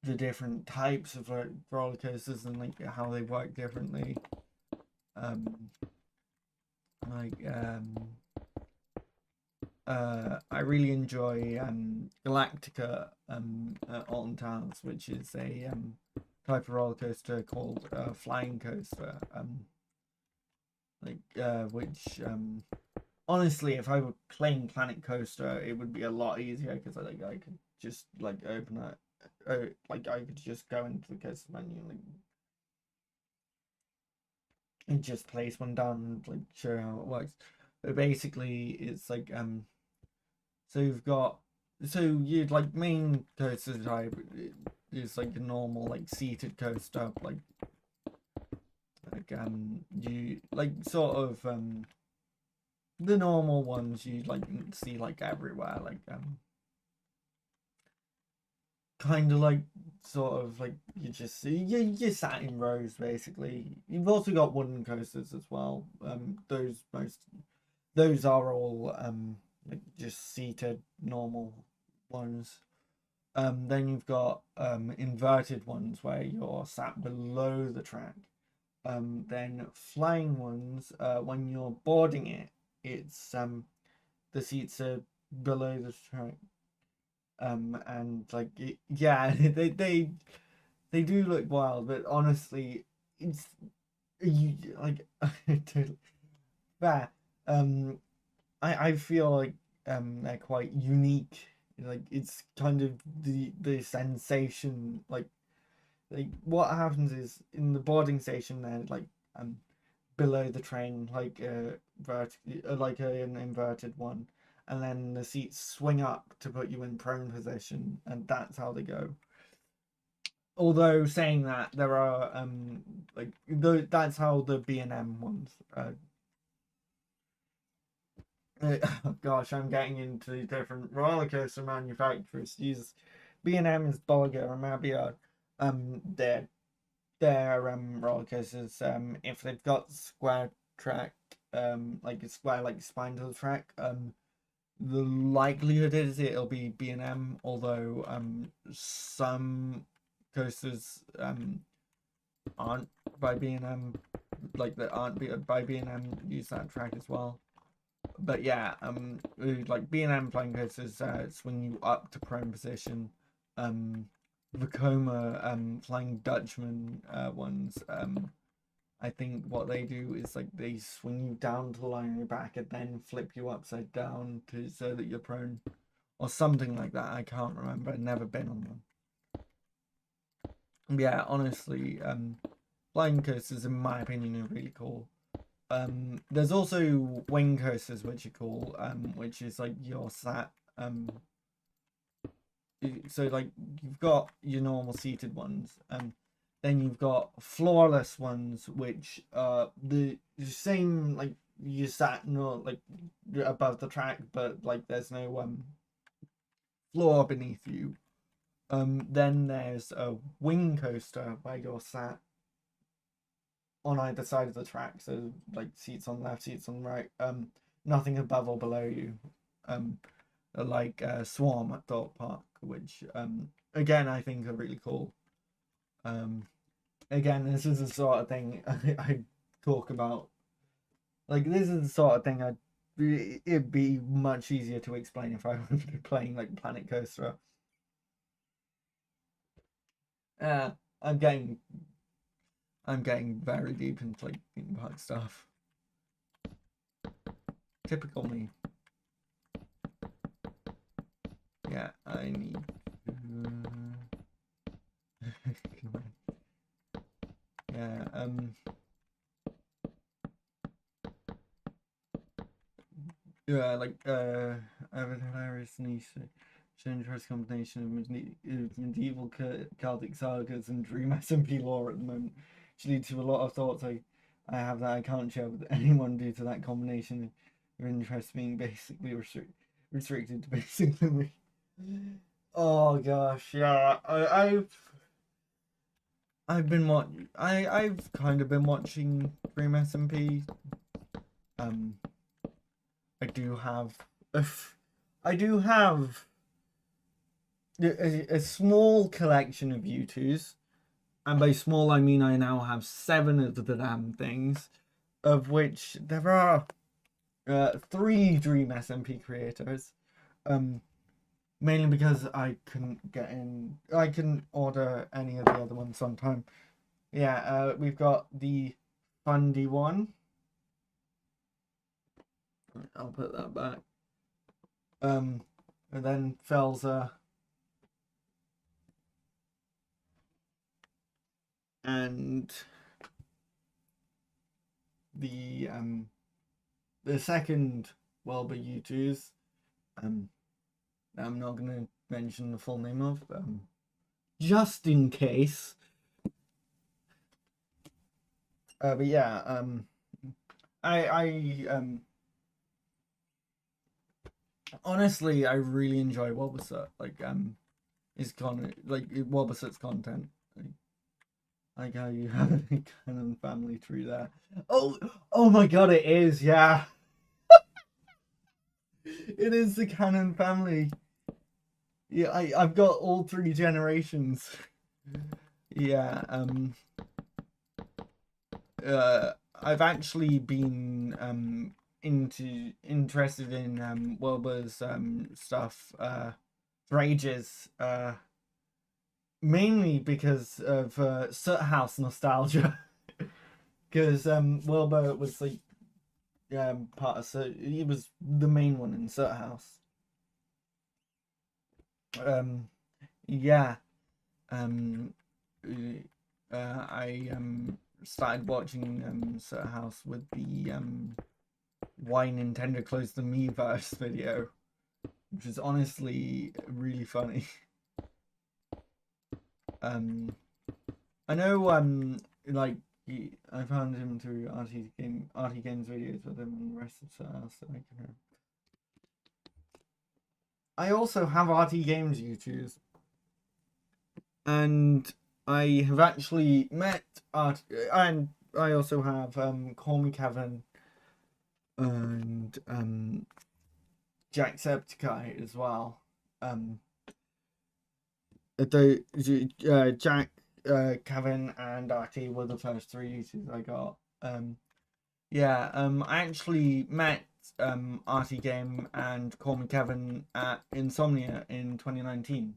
the different types of like roller coasters and like how they work differently. Um, like I really enjoy Galactica at Alton Towers, which is a type of roller coaster called Flying Coaster. Which honestly, if I were playing Planet Coaster, it would be a lot easier because I could just like open it. Like I could just go into the coaster menu and just place one down and like show how it works. But basically, it's like so you've got so you'd like main coaster type is like a normal like seated coaster you like sort of the normal ones you like see like everywhere kind of like sort of like you just see you sat in rows basically. You've also got wooden coasters as well. Those are all like just seated normal ones. Then you've got inverted ones where you're sat below the track. Then flying ones, when you're boarding it, it's the seats are below the track. And like yeah, they do look wild, but honestly, it's you like totally fair. Um, I feel like they're quite unique. Like it's kind of the sensation. Like what happens is in the boarding station, they're like below the train, like an inverted one, and then the seats swing up to put you in prone position, and that's how they go. Although saying that, there are that's how the B&M ones. Gosh, I'm getting into different roller coaster manufacturers. Jesus, B&M is Bolliger and Mabillard. Their roller coasters. If they've got square track, like a square like spine to the track, the likelihood is it'll be B&M. Although some coasters aren't by B&M, like that aren't by B&M use that track as well. But yeah, like B&M flying coasters swing you up to prone position. Vekoma flying Dutchman ones. I think what they do is like they swing you down to the line on your back and then flip you upside down to so that you're prone, or something like that. I can't remember. I've never been on them. Yeah, honestly, flying coasters, in my opinion, are really cool. There's also wing coasters, which are cool. Which is like you're sat. So like you've got your normal seated ones. Then you've got floorless ones, which the same like you sat not like above the track, but like there's no floor beneath you. Then there's a wing coaster where you're sat on either side of the track, so like seats on the left, seats on the right. Nothing above or below you. Like Swarm at Thorpe Park, which again I think are really cool. Again, this is the sort of thing I talk about. Like, this is the sort of thing it'd be much easier to explain if I were playing like Planet Coaster. I'm getting very deep into like theme park stuff. Typical me. Yeah, I need. Yeah. Yeah, like I have a hilarious niche. Interesting combination of medieval Celtic sagas and Dream SMP lore at the moment, which leads to a lot of thoughts I have that I can't share with anyone due to that combination of interest being basically restricted to basically me. Oh gosh, yeah, I've been I've kind of been watching Dream SMP. I do have a small collection of U2s, and by small I mean I now have 7 of the damn things, of which there are 3 Dream SMP creators, mainly because I couldn't get in. I couldn't order any of the other ones on time. Yeah, we've got the Fundy one. I'll put that back. And then Felza. And the second Welber U2s, I'm not gonna mention the full name of, just in case. But yeah, I honestly I really enjoy Wobbuset. Like his Wobbuset's content. Like how you have a Cannon family tree there. Oh my god, it is, yeah. It is the Cannon family. Yeah, I've got all 3 generations. Yeah, I've actually been interested in Wilbur's stuff for ages. Mainly because of Soot House nostalgia. Because Wilbur was like part of Soot. He was the main one in Soot House. Yeah. I started watching Soot House with the why Nintendo closed the Miiverse video, which is honestly really funny. I know like I found him through Artie Games videos with him and the rest of Soot House, so I can. I also have Artie Games YouTubes, and I have actually met Art, and I also have Call Me Kevin and Jacksepticeye as well. Jack, Kevin, and Artie were the first 3 YouTubers I got. Yeah, I actually met Artie Game and Call Me Kevin at Insomnia in 2019.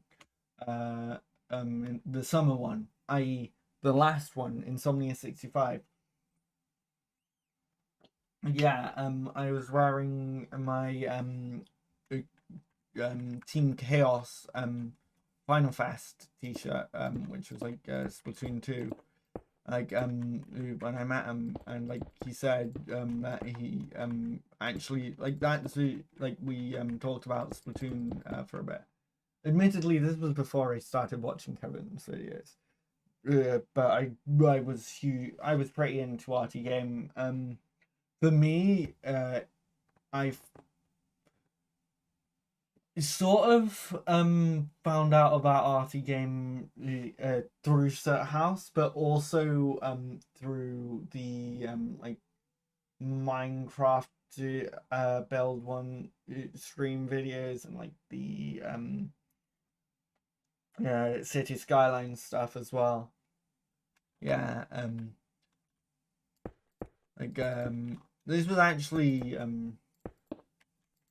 In the summer one, i.e. the last one, Insomnia 65. Yeah, I was wearing my Team Chaos Final Fest t-shirt, which was like Splatoon 2. Like when I met him, and like he said that he actually like that's like we talked about Splatoon for a bit. Admittedly, this was before I started watching Kevin's videos, but I was huge. I was pretty into Artie Game. For me, I sort of found out about Artie Game through Cert House, but also through the like Minecraft build one stream videos and like the City Skyline stuff as well. Yeah, like this was actually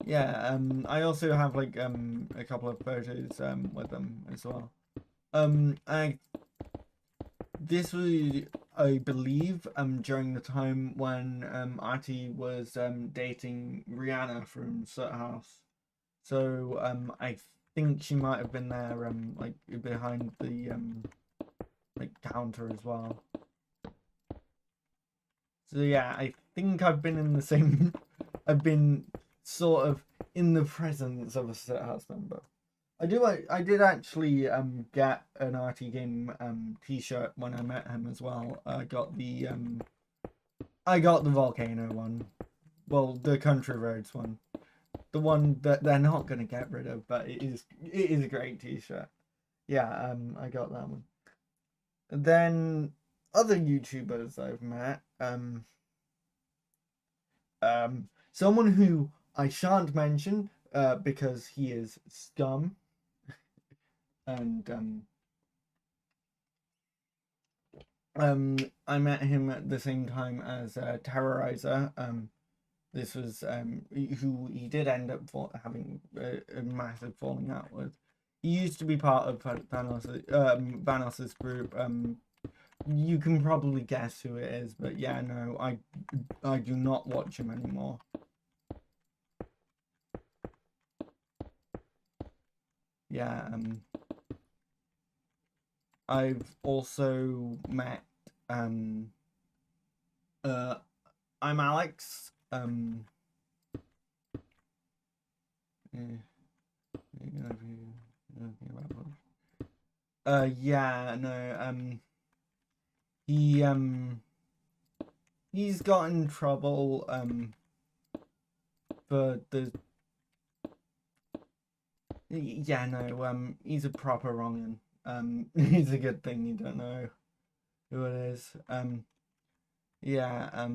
yeah, I also have like a couple of photos with them as well. I this was, I believe, during the time when Artie was dating Rihanna from Cert House. So I think she might have been there like behind the like counter as well. So yeah, I think I've been in the same I've been sort of in the presence of a Cert House member. I did actually get an RT Game t-shirt when I met him as well. I got the volcano one. Well, the country roads one. The one that they're not gonna get rid of, but it is a great t-shirt. Yeah, I got that one. And then other YouTubers I've met, someone who I shan't mention because he is scum, and I met him at the same time as Terrorizer. This was who he did end up having a massive falling out with. He used to be part of Vanos's group. You can probably guess who it is, but yeah, no, I do not watch him anymore. Yeah, I've also met I'm Alex. Yeah, no, he he's got in trouble for the yeah, no, he's a proper wrong'un. It's a good thing you don't know who it is. Yeah,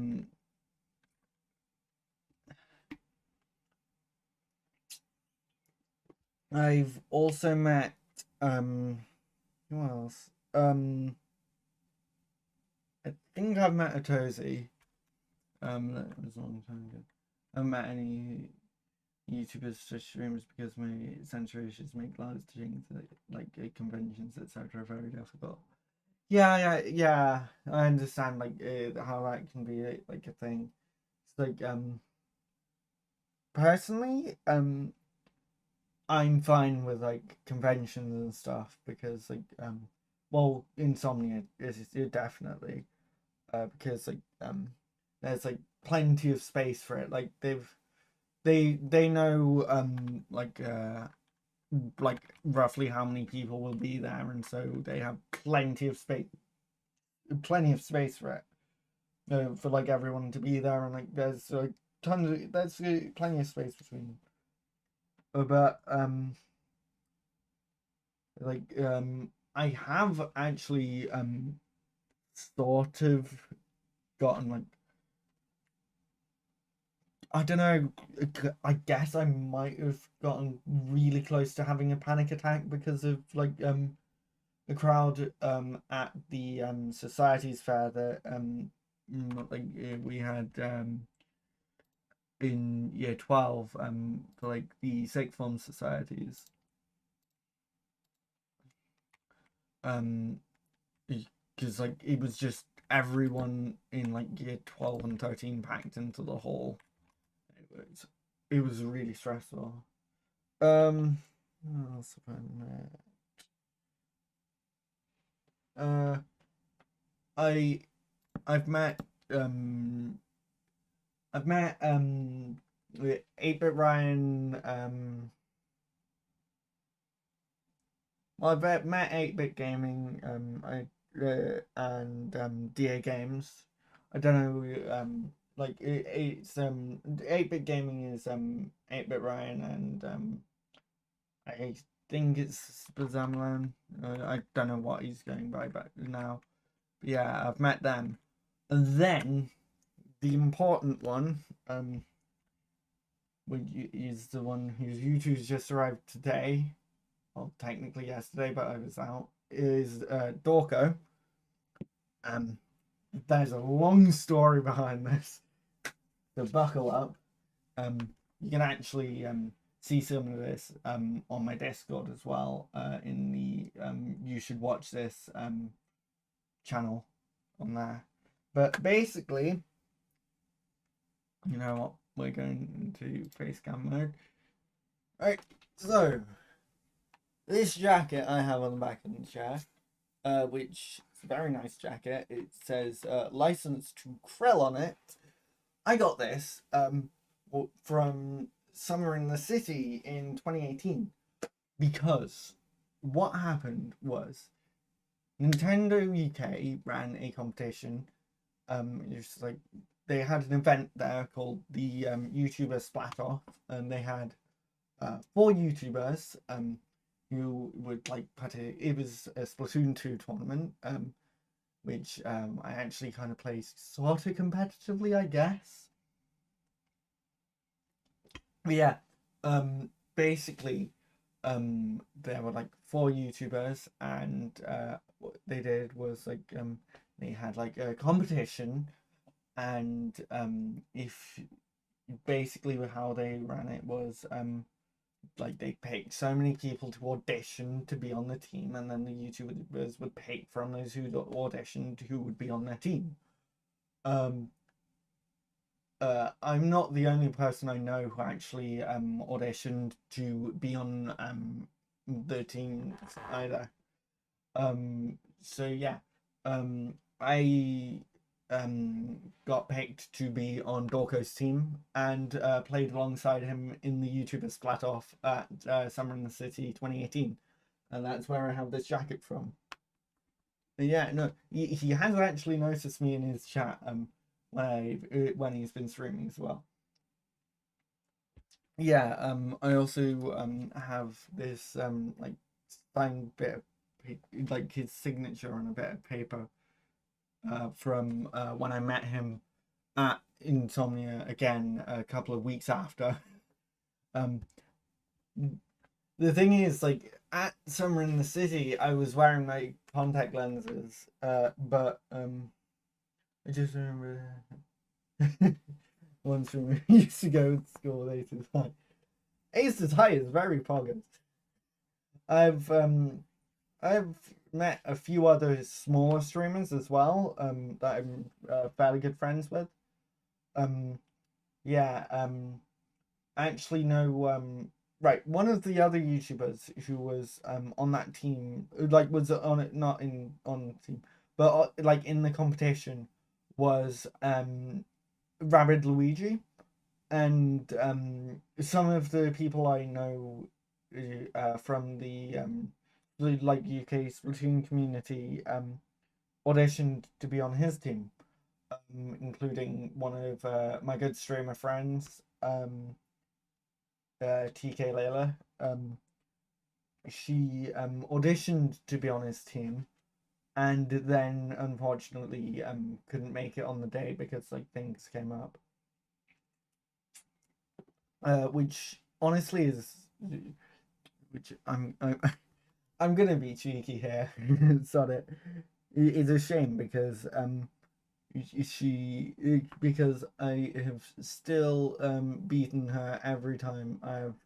I've also met who else? I think I've met Atozy. That was a long time ago. I haven't met any YouTubers or streamers because my censor issues make live streaming to like conventions, etc. very difficult. Yeah. I understand like how that can be like a thing. It's like personally, I'm fine with like conventions and stuff because like well, Insomnia is definitely because like there's like plenty of space for it. Like they know like roughly how many people will be there, and so they have plenty of space for it. For like everyone to be there, and like there's like there's plenty of space between them. But like I have actually sort of gotten like I don't know. I guess I might have gotten really close to having a panic attack because of like the crowd at the societies fair that like we had in year 12 for like the sixth form societies um because like it was just everyone in like year 12 and 13 packed into the hall. It was really stressful. What else have I met? uh I I've met um I've met 8-bit Ryan. Well, I've met 8-bit gaming. I and DA Games. I don't know. Like it's 8-bit gaming is 8-bit Ryan and I think it's Bazamlan. I don't know what he's going by back now. But yeah, I've met them. And then the important one, which is the one whose YouTube's just arrived today. Well, technically yesterday, but I was out. Is Dorko. There's a long story behind this. So buckle up. You can actually see some of this on my Discord as well, in the You Should Watch This channel on there. But basically, you know what? We're going into face cam mode. Right, so this jacket I have on the back of the chair, which is a very nice jacket. It says "License to Krell" on it. I got this from Summer in the City in 2018 because what happened was Nintendo UK ran a competition. It's like they had an event there called the YouTuber Splat Off, and they had 4 YouTubers who would like it was a Splatoon 2 tournament, which I actually kind of played sort of competitively, I guess. But yeah, basically, there were like 4 YouTubers, and what they did was like they had like a competition, and if basically how they ran it was like they picked so many people to audition to be on the team, and then the YouTubers would pick from those who auditioned who would be on their team. I'm not the only person I know who actually auditioned to be on the team either. So yeah, I got picked to be on Dorko's team and played alongside him in the YouTuber Splat Off at Summer in the City 2018, and that's where I have this jacket from. But yeah, no, he has actually noticed me in his chat when he's been streaming as well. Yeah, I also have this like signed bit of like his signature on a bit of paper from when I met him at Insomnia again a couple of weeks after. Um, the thing is, like at Summer in the City, I was wearing my contact lenses, but I just remember once we used to go to school with Ace High. Ace High is very poggers. I've met a few other smaller streamers as well that I'm fairly good friends with. Yeah, I actually know right, one of the other YouTubers who was on that team, like was on it, not in on the team, but like in the competition, was Rabid Luigi, and some of the people I know from the like UK Splatoon community auditioned to be on his team, including one of my good streamer friends, TK Layla. She auditioned to be on his team, and then unfortunately couldn't make it on the day because like things came up. Which honestly is, which I'm gonna be cheeky here. Sorry, it's a shame because she because I have still beaten her every time I've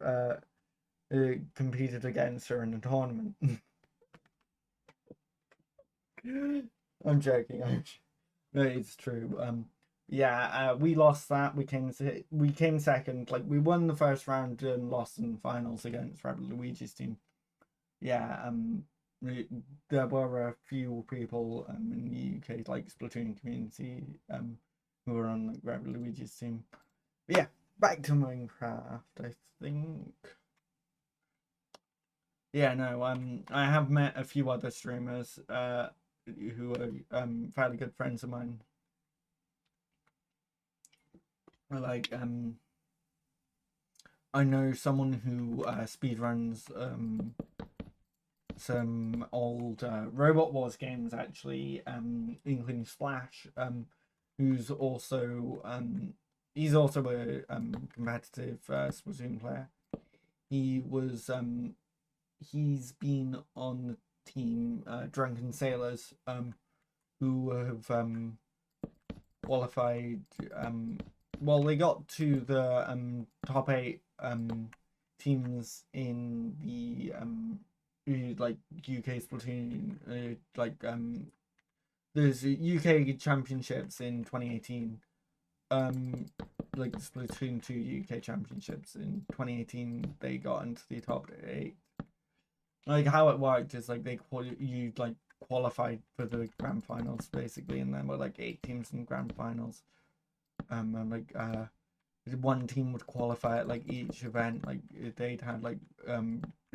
competed against her in a tournament. I'm joking. No, it's true. Yeah, we lost that. We came second. Like we won the first round and lost in the finals against Rabbit Luigi's team. Yeah, there were a few people in the UK like Splatoon community who were on like Rabbit Luigi's team. But yeah, back to Minecraft. I think. Yeah, no. I have met a few other streamers who are fairly good friends of mine. Like I know someone who speedruns some old Robot Wars games, actually, including Splash, who's also he's also a competitive Splatoon player. He's been on the team Drunken Sailors, who have qualified. Well, they got to the top 8 teams in the like UK Splatoon, there's UK Championships in 2018. Like Splatoon 2 UK Championships in 2018, they got into the top 8. Like how it worked is like you like qualified for the grand finals basically, and then were like 8 teams in grand finals. And like one team would qualify at like each event. Like they'd had like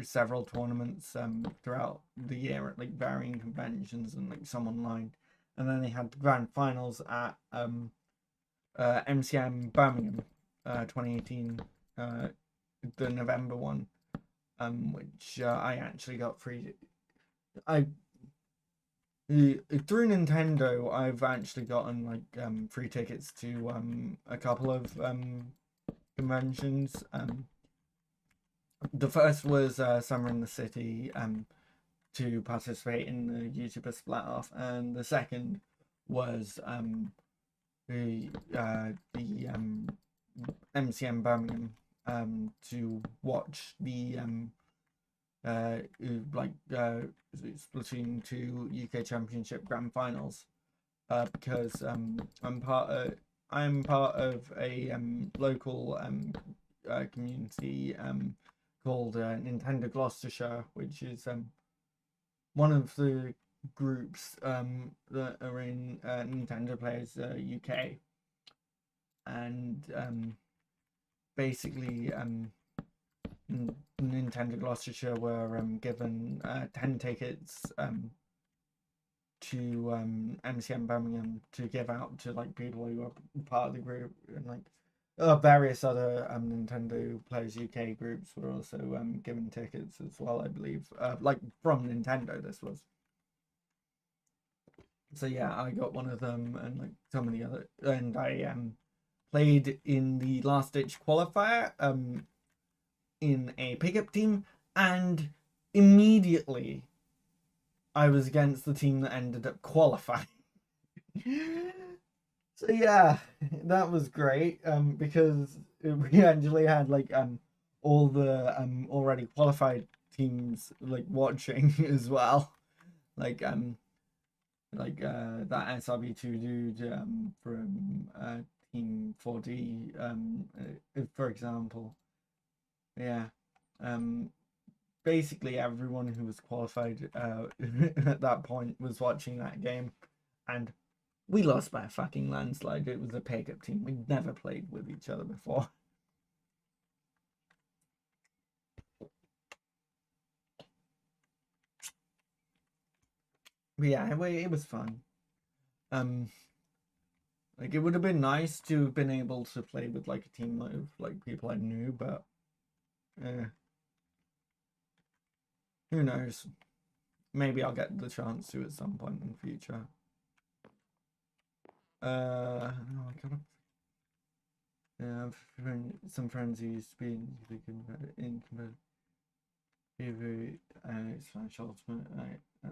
several tournaments throughout the year at like varying conventions and like some online, and then they had the grand finals at MCM Birmingham 2018, the November one, which I actually got free. I Through Nintendo, I've actually gotten like free tickets to a couple of conventions. The first was Summer in the City to participate in the YouTuber Splat Off, and the second was the MCM Birmingham to watch the Splatoon 2 UK Championship Grand Finals, because I'm part of a local community called Nintendo Gloucestershire, which is one of the groups that are in Nintendo Players UK, and basically Nintendo Gloucestershire were given 10 tickets to MCM Birmingham to give out to like people who are part of the group, and like various other Nintendo Players UK groups were also given tickets as well, I believe. Like from Nintendo, this was. So yeah, I got one of them, and like some of the other, and I played in the last ditch qualifier in a pickup team, and immediately I was against the team that ended up qualifying. So yeah, that was great because we actually had like all the already qualified teams like watching as well, like that SRB2 dude from Team 4D for example. Yeah. Basically everyone who was qualified at that point was watching that game, and we lost by a fucking landslide. It was a pickup team. We'd never played with each other before. But yeah, it was fun. Like it would have been nice to have been able to play with like a team of like people I knew, but who knows? Maybe I'll get the chance to at some point in the future. No, I kind of. Yeah, I've some friends who used to be in competitive Smash Ultimate. To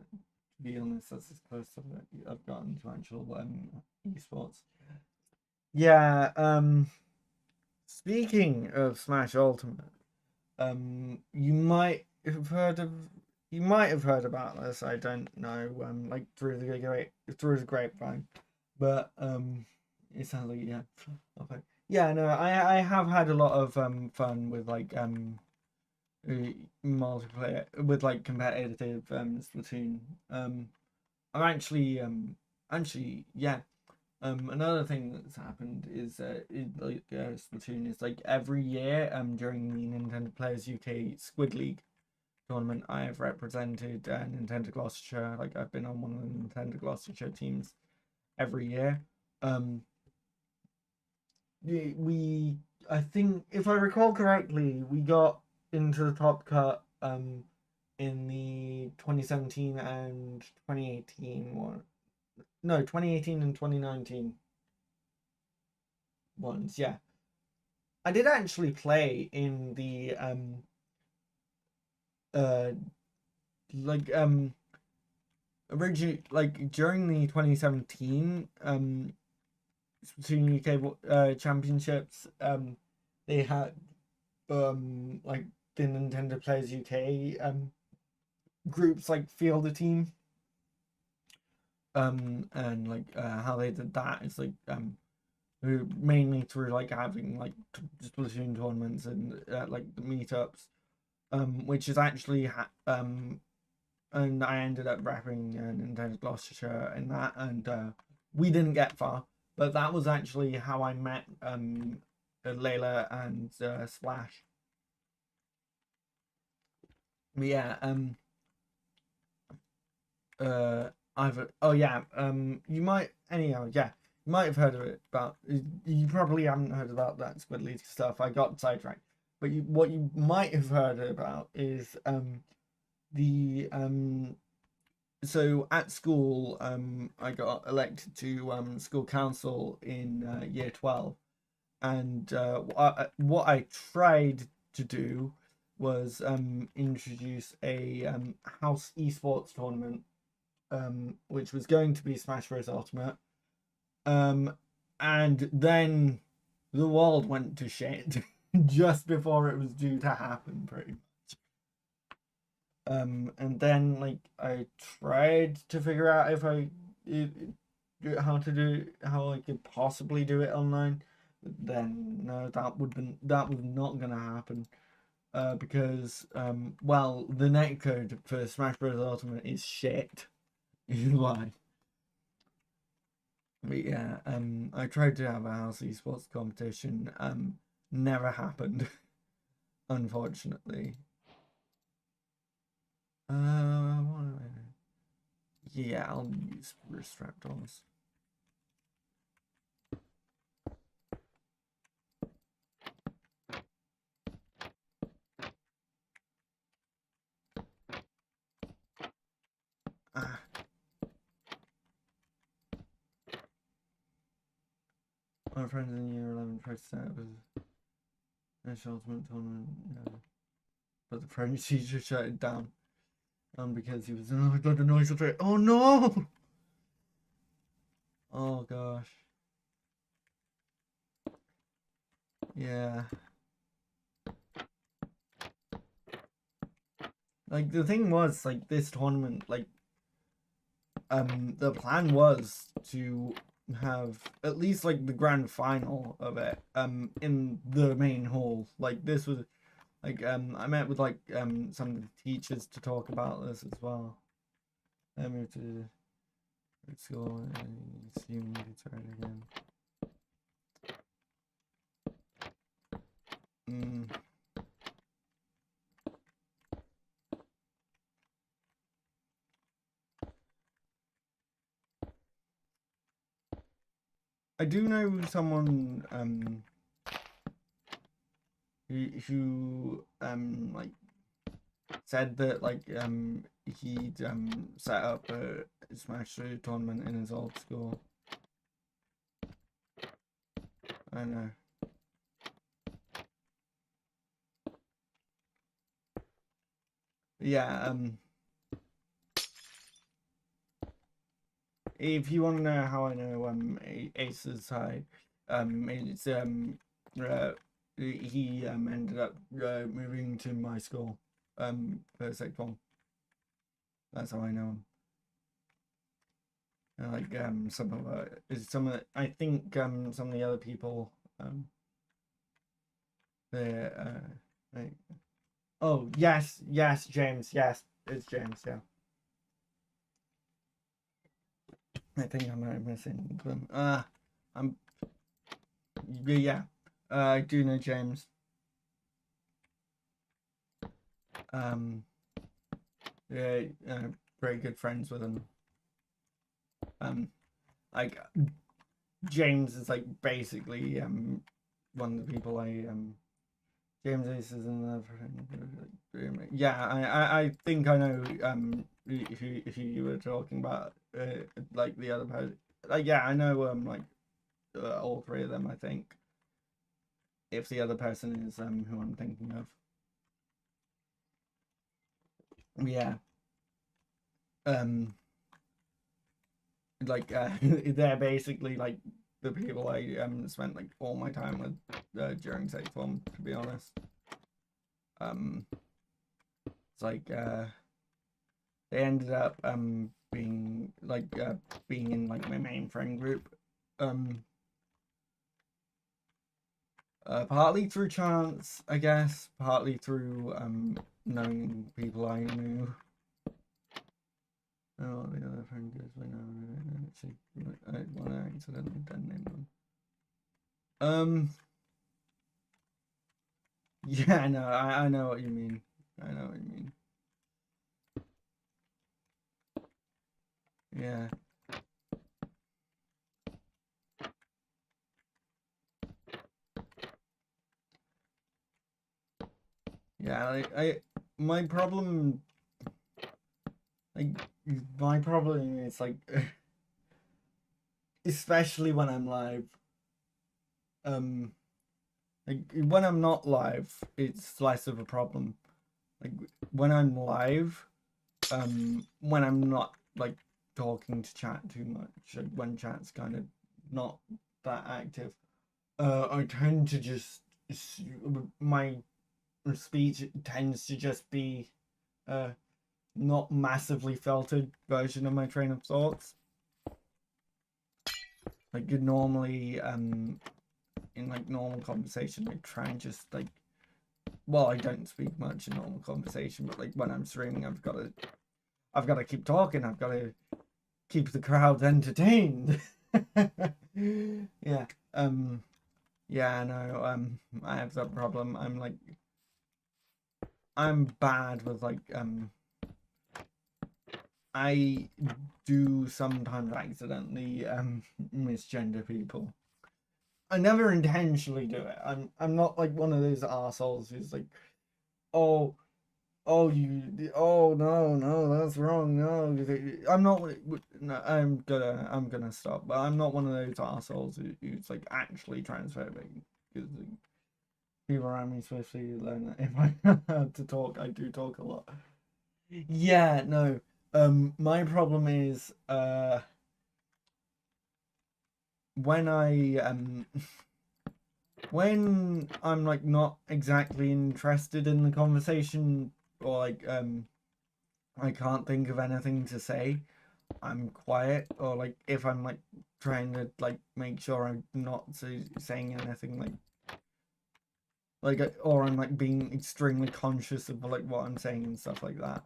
be honest, that's as close as I've gotten to actual esports. Yeah. Speaking of Smash Ultimate, you might have heard about this. I don't know. Like through the grapevine, but it sounds like yeah. Okay. Yeah, no, I have had a lot of fun with like multiplayer with like competitive Splatoon. I'm actually yeah. Another thing that's happened is Splatoon is like every year during the Nintendo Players UK Squid League tournament, I have represented Nintendo Gloucestershire. Like I've been on one of the Nintendo Gloucestershire teams every year. We I think if I recall correctly, we got into the top cut in the 2017 and 2018 one. No, 2018 and 2019 ones. Yeah, I did actually play in the uh like originally, like during the 2017 Splatoon UK championships. They had like the Nintendo Players UK groups like field a team. And like how they did that is like mainly through like having like Splatoon tournaments and like the meetups, which is actually and I ended up repping Nintendo Gloucestershire in that, and we didn't get far, but that was actually how I met Layla and Splash. But yeah, I've oh yeah, you might anyhow, yeah, you might have heard of it, but you probably haven't heard about that Squid League stuff. I got sidetracked, but what you might have heard about is the so at school, I got elected to school council in year 12, and what I tried to do was introduce a house esports tournament, which was going to be Smash Bros Ultimate, and then the world went to shit just before it was due to happen, pretty much. And then like I tried to figure out how I could possibly do it online, but then no, that was not gonna happen. Because well, the netcode for Smash Bros Ultimate is shit. Why? But yeah, I tried to have a house esports competition. Never happened, unfortunately. What yeah, I'll use Restraptors. Ah. My friends in year 11 tried to set up a national ultimate tournament, but the French teacher shut it down. Because he was, oh, I got a noise of it. Oh no! Oh gosh. Yeah. Like the thing was, like this tournament, like the plan was to have at least like the grand final of it in the main hall. Like this was like I met with like some of the teachers to talk about this as well. I moved to school and assume it's right again. I do know someone who like said that like he'd set up a Smash tournament in his old school. I know. Yeah, if you want to know how I know Ace's side, it's he ended up moving to my school for sixth form. That's how I know him. And like I think some of the other people they like, oh yes, James, yes, it's James, yeah. I think I might have missing them. I'm yeah. I do know James. Yeah, very good friends with him. Like James is like basically one of the people James Ace is another. Yeah, I think I know who you were talking about. Like the other person. Yeah, I know all three of them. I think. If the other person is who I'm thinking of. Yeah. Like they're basically like the people I spent like all my time with during sixth form, to be honest. It's like they ended up being in like my main friend group. Partly through chance, I guess, partly through knowing people I knew. Oh, the other friend goes when I want to accidentally name them. Yeah, no, I know what you mean. I know what you mean. Yeah. Yeah, my problem, like, my problem is, like, especially when I'm live, like, when I'm not live, it's less of a problem. Like, when I'm live, when I'm not, like, talking to chat too much, like, when chat's kind of not that active, I tend to just, my speech tends to just be not massively filtered version of my train of thoughts. Like normally in like normal conversation I try and just like, well, I don't speak much in normal conversation, but like when I'm streaming I've got to keep talking. I've got to keep the crowd entertained. Yeah. Yeah, no, I have that problem. I'm bad with like I do sometimes accidentally misgender people. I never intentionally do it. I'm not like one of those assholes who's like, oh, oh no, that's wrong. No, I'm not. No, I'm gonna stop. But I'm not one of those assholes who's like actually transphobic, because people around me especially learn that if I have to talk, I do talk a lot. Yeah, no. My problem is when when I'm like not exactly interested in the conversation, or like I can't think of anything to say, I'm quiet. Or like if I'm like trying to like make sure I'm not saying anything or I'm like being extremely conscious of like what I'm saying and stuff like that,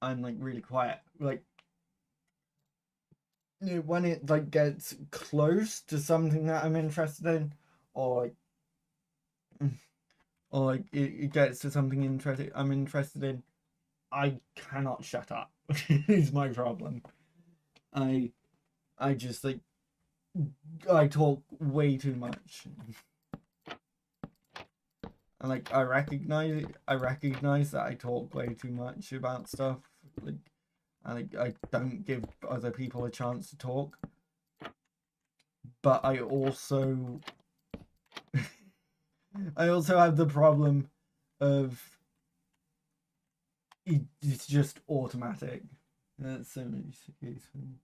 I'm like really quiet. Like, you know, when it like gets close to something that I'm interested in, or it gets to something I'm interested in, I cannot shut up. Is my problem. I I just like I talk way too much. And like I recognize that I talk way too much about stuff. Like I don't give other people a chance to talk. But I also have the problem of it's just automatic. That's so much case for me.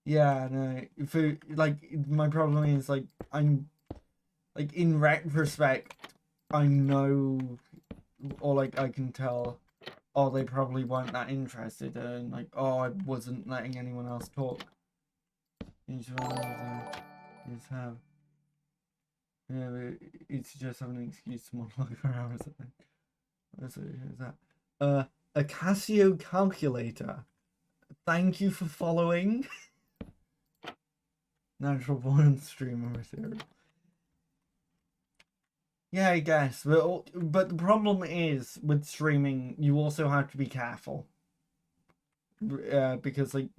Yeah, no. For like my problem is like I'm like in retrospect, I know, or like I can tell, oh, they probably weren't that interested, and like, oh, I wasn't letting anyone else talk. Each one of them is have. Yeah, but it's just having an excuse to monologue for hours. What's it? Is that? A Casio calculator. Thank you for following. Natural born streamer material. Yeah, I guess. But the problem is with streaming, you also have to be careful. Because like,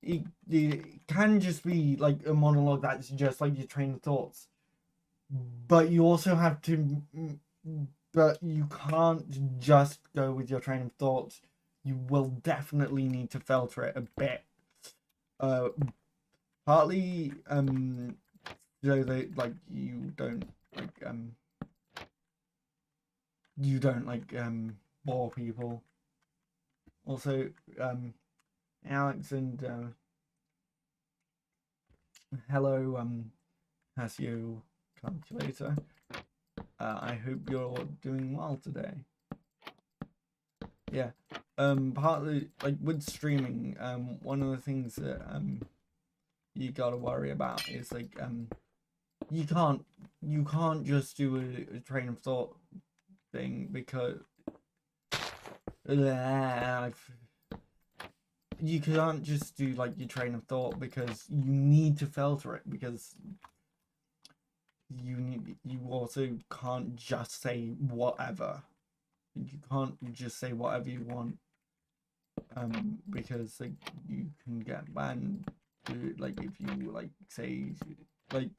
it can just be like a monologue that's just like your train of thoughts, but you also have to, but you can't just go with your train of thoughts. You will definitely need to filter it a bit. Partly so that like you don't bore people. Also, Alex and hello, Hasio Calculator. I hope you're doing well today. Yeah. Partly like with streaming, one of the things that you gotta worry about is like you can't just do a train of thought thing because you can't just do like your train of thought because you need to filter it because you also can't just say whatever. You can't just say whatever you want because like you can get banned like if you like say like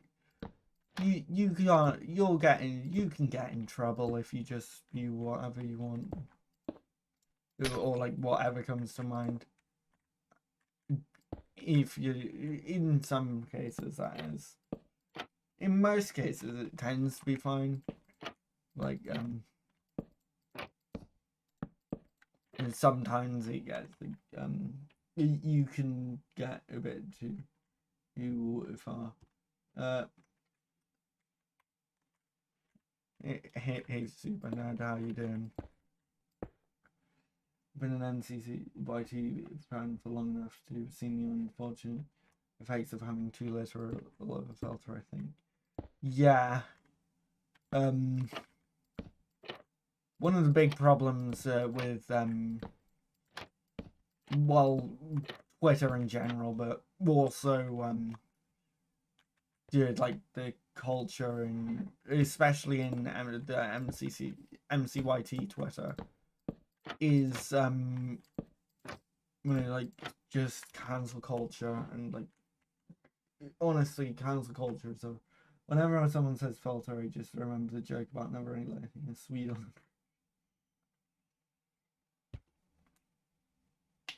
you can get in trouble if you just do whatever you want or like whatever comes to mind. If you, in some cases that is, in most cases it tends to be fine. Like and sometimes it gets like you can get a bit too far. Hey Super Nerd, how you doing? Been an NCCYT fan for long enough to have seen the unfortunate effects of having too little of a filter, I think. Yeah. One of the big problems with well, Twitter in general, but also like the culture and especially in the MCYT Twitter is like just cancel culture and like honestly cancel culture. So whenever someone says filter, I just remember the joke about never really letting a sweet on.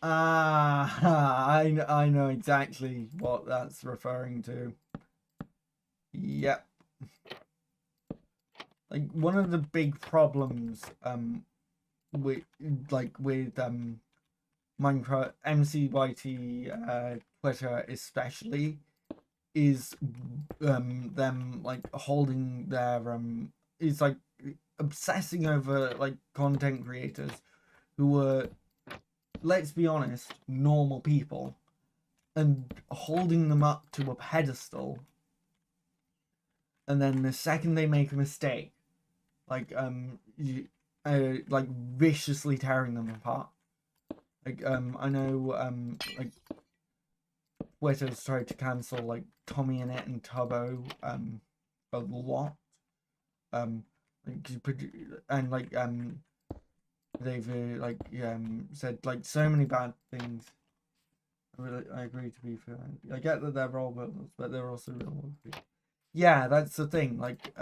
I know exactly what that's referring to. Yep. Like one of the big problems with Minecraft MCYT Twitter especially is them like holding their it's like obsessing over like content creators who were, let's be honest, normal people and holding them up to a pedestal, and then the second they make a mistake like like viciously tearing them apart. Like I know like Twitter's tried to cancel like Tommy Annette and Tubbo a lot. Like, and like they've like said like so many bad things. I agree, to be fair. I get that they're role models, but they're also real world people. Yeah, that's the thing. Like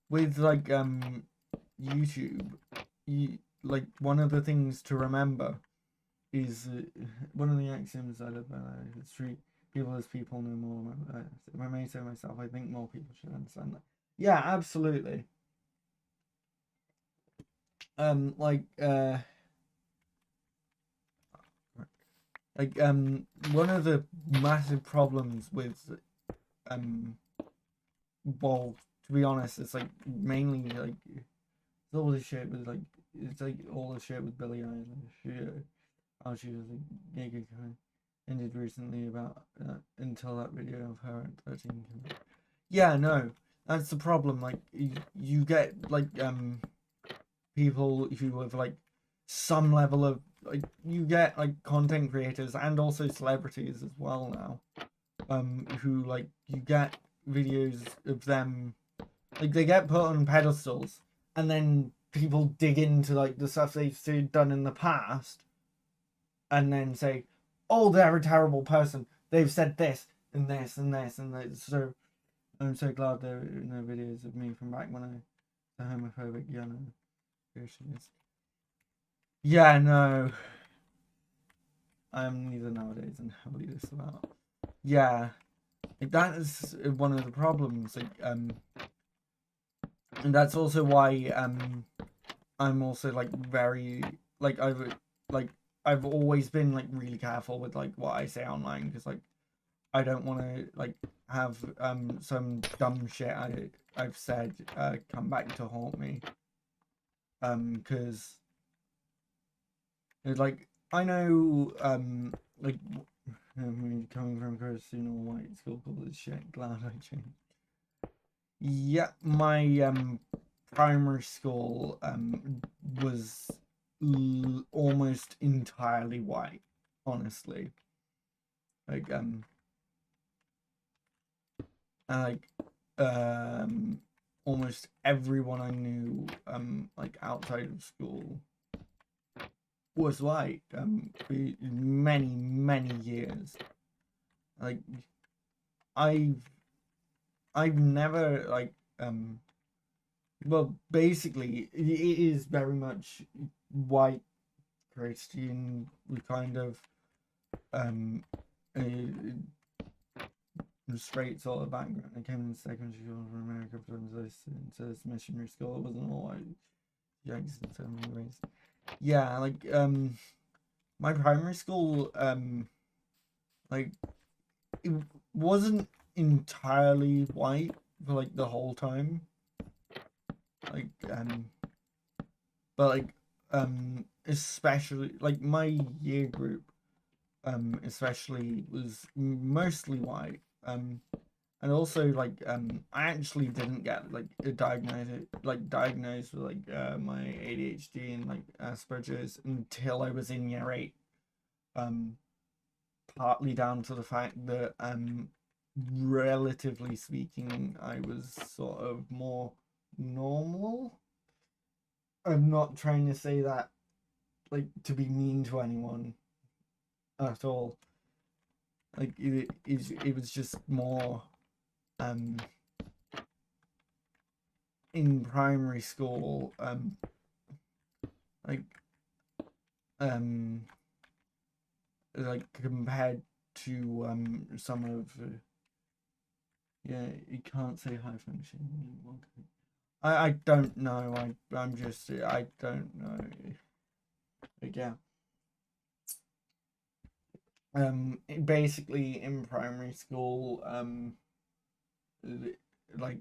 with like YouTube, like one of the things to remember is one of the axioms I live by is treat people as people no more. If I may say myself, I think more people should understand that. Yeah, absolutely. Like one of the massive problems with well, to be honest, it's like mainly like it's all the shit with like it's like all the shit with Billie Eilish. How she was a gig ended recently about until that video of her at 13. Yeah, no, that's the problem. Like you get like people who have like some level of like you get like content creators and also celebrities as well now who like you get videos of them like they get put on pedestals and then people dig into like the stuff they've done in the past and then say, "Oh, they're a terrible person. They've said this and this and this and this." So I'm so glad there are no videos of me from back when the homophobic young creationist. Yeah, no, I'm neither nowadays and heavily disavowed. Yeah, like that is one of the problems. Like and that's also why I'm also like very like I've always been like really careful with like what I say online, because like I don't want to like have some dumb shit I've said come back to haunt me, because like I know like coming from a person in a white school called this shit, glad I changed. Yeah, my primary school was almost entirely white, honestly. Like like almost everyone I knew like outside of school was white for many years. Like I've I've never like well, basically it is very much white Christian kind of um uh, straight sort of background. I came in secondary school from America from this missionary school. It wasn't all white. Yikes in so many ways. Yeah, like my primary school like it wasn't entirely white for like the whole time. Like but like especially like my year group especially was mostly white, and also like I actually didn't get like diagnosed with like my ADHD and like Asperger's until I was in year 8, um partly down to the fact that relatively speaking I was sort of more normal. I'm not trying to say that like to be mean to anyone at all. Like it was just more um in primary school like um compared to some of yeah, you can't say high functioning. I don't know. I'm just I don't know. Like, yeah. Basically in primary school like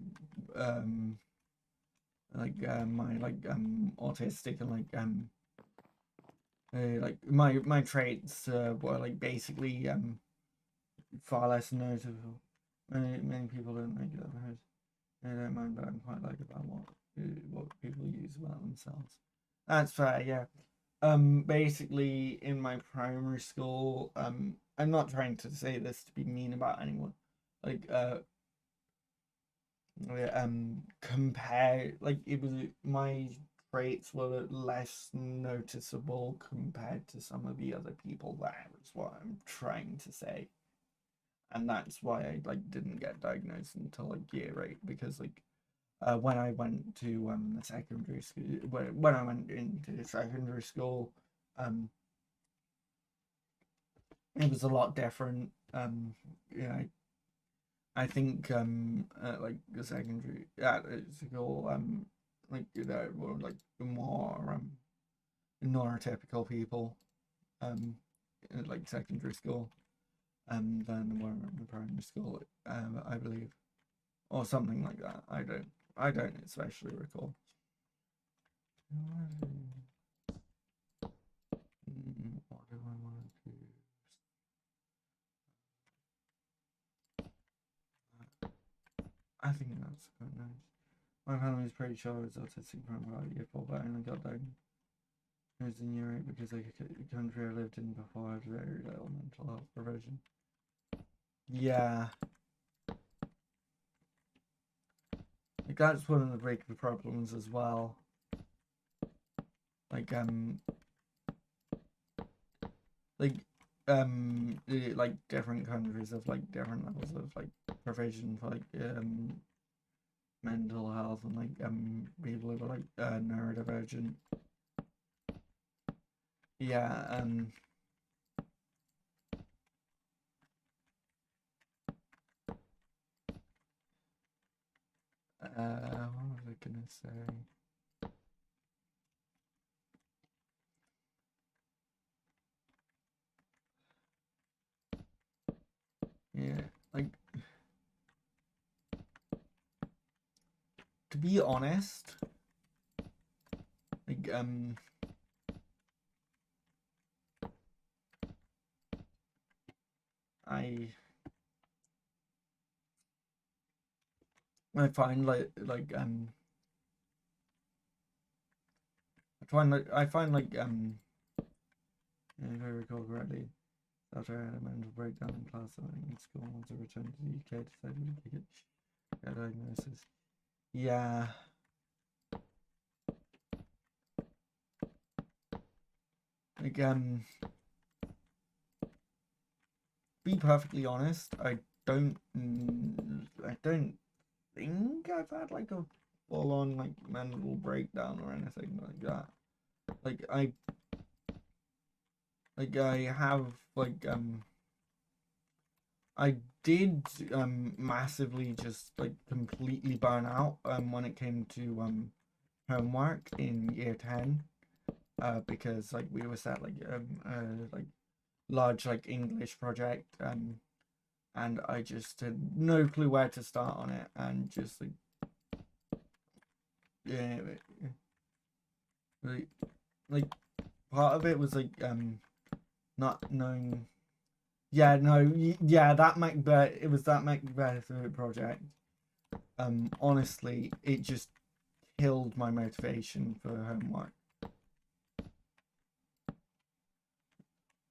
um my autistic and like my traits were like basically far less noticeable. Many people don't make it up. I don't mind, but I'm quite like about what people use about themselves. That's fair, yeah. Basically in my primary school, I'm not trying to say this to be mean about anyone. Like compare like it was my traits were less noticeable compared to some of the other people there, is what I'm trying to say. And that's why I like didn't get diagnosed until like year 8, because like when I went to the secondary school, when I went into secondary school, um it was a lot different. Yeah, I think like the secondary at school like were like more neurotypical people like secondary school than were in primary school, I believe, or something like that. I don't especially recall. What do I want to do? I think that's quite nice. My family's pretty sure I was autistic from about year 4, but I only got diagnosed in year 8 because the country I lived in before had very little mental health provision. Yeah, like that's one of the big problems as well. Like like like different countries have like different levels of like provision for like mental health and like people who are like neurodivergent. Yeah, what was I gonna say? Yeah, like to be honest, like I I find I find like if I recall correctly, after I had a mental breakdown in class in school, once I returned to the UK, decided to get a diagnosis. Yeah, like be perfectly honest, I don't think I've had like a full on like mental breakdown or anything like that. Like I have like I did massively just like completely burn out when it came to homework in year 10 because like we were set like large like English project and I just had no clue where to start on it and just like yeah like part of it was like not knowing. Yeah, no, yeah, that Macbeth. It was that Macbeth project. Honestly, it just killed my motivation for homework.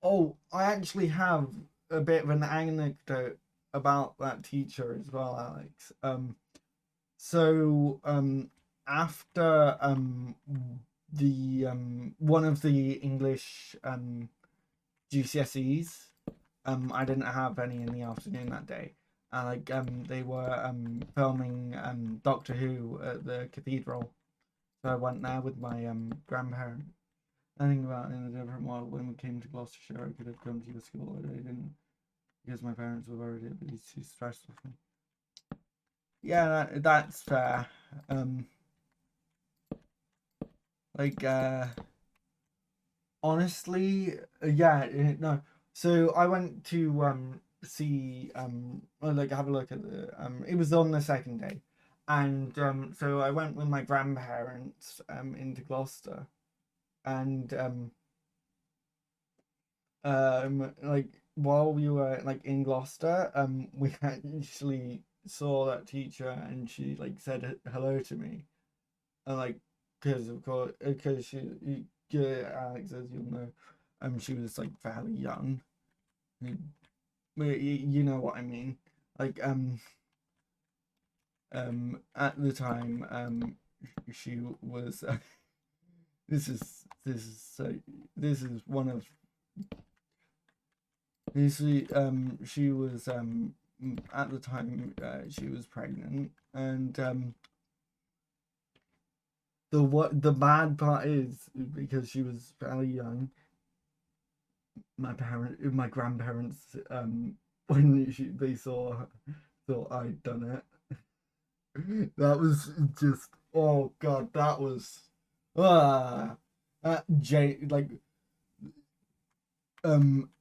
Oh, I actually have a bit of an anecdote about that teacher as well, Alex. So after the one of the English GCSEs, I didn't have any in the afternoon that day. And like they were filming Doctor Who at the cathedral. So I went there with my grandparents. I think about it in a different world when we came to Gloucestershire I could have come to your school, but I didn't because my parents were worried it'd be too stressful for me. Yeah, that's fair. Um like honestly, yeah, no. So I went to see like have a look at the it was on the second day, and so I went with my grandparents into Gloucester, and like while we were like in Gloucester, we actually saw that teacher, and she like said hello to me, and like because of course because yeah, Alex, as you'll know, she was like fairly young. You know what I mean. Like at the time she was this is so this is one of this she was at the time she was pregnant and the bad part is because she was fairly young. My grandparents when they saw her, thought I'd done it. That was just oh god, that was ah like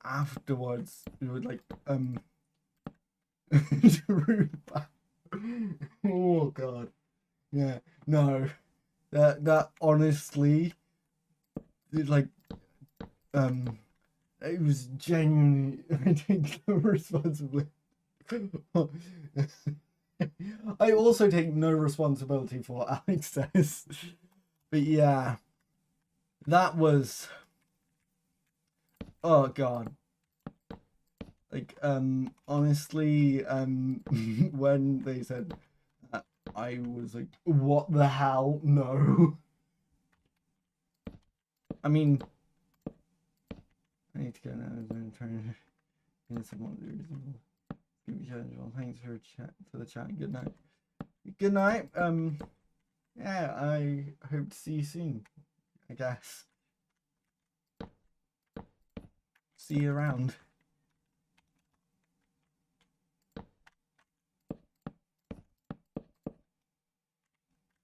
afterwards we would like oh god, yeah, no, that honestly like um it was genuinely I take no responsibility. I also take no responsibility for what Alex says. But yeah, that was oh god. Like honestly, when they said that, I was like, what the hell? No. I mean I need to go now. I'm trying to get someone reasonable. Give each other. Well, thanks for the chat. Good night. Good night. Yeah, I hope to see you soon. I guess. See you around.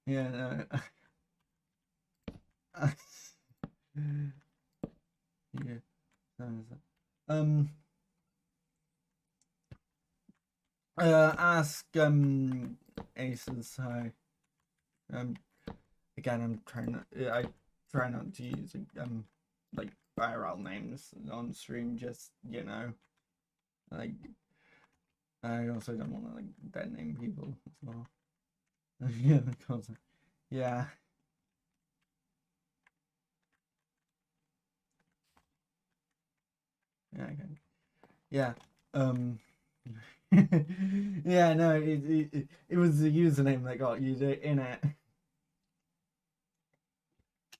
Yeah, no. Yeah. Ask Aces hi. Again, I'm trying to. I try not to use like IRL names on stream. Just like I also don't want to like dead name people as well. Yeah, because yeah. Yeah, okay. Yeah. Yeah, no, it was the username that got you in it.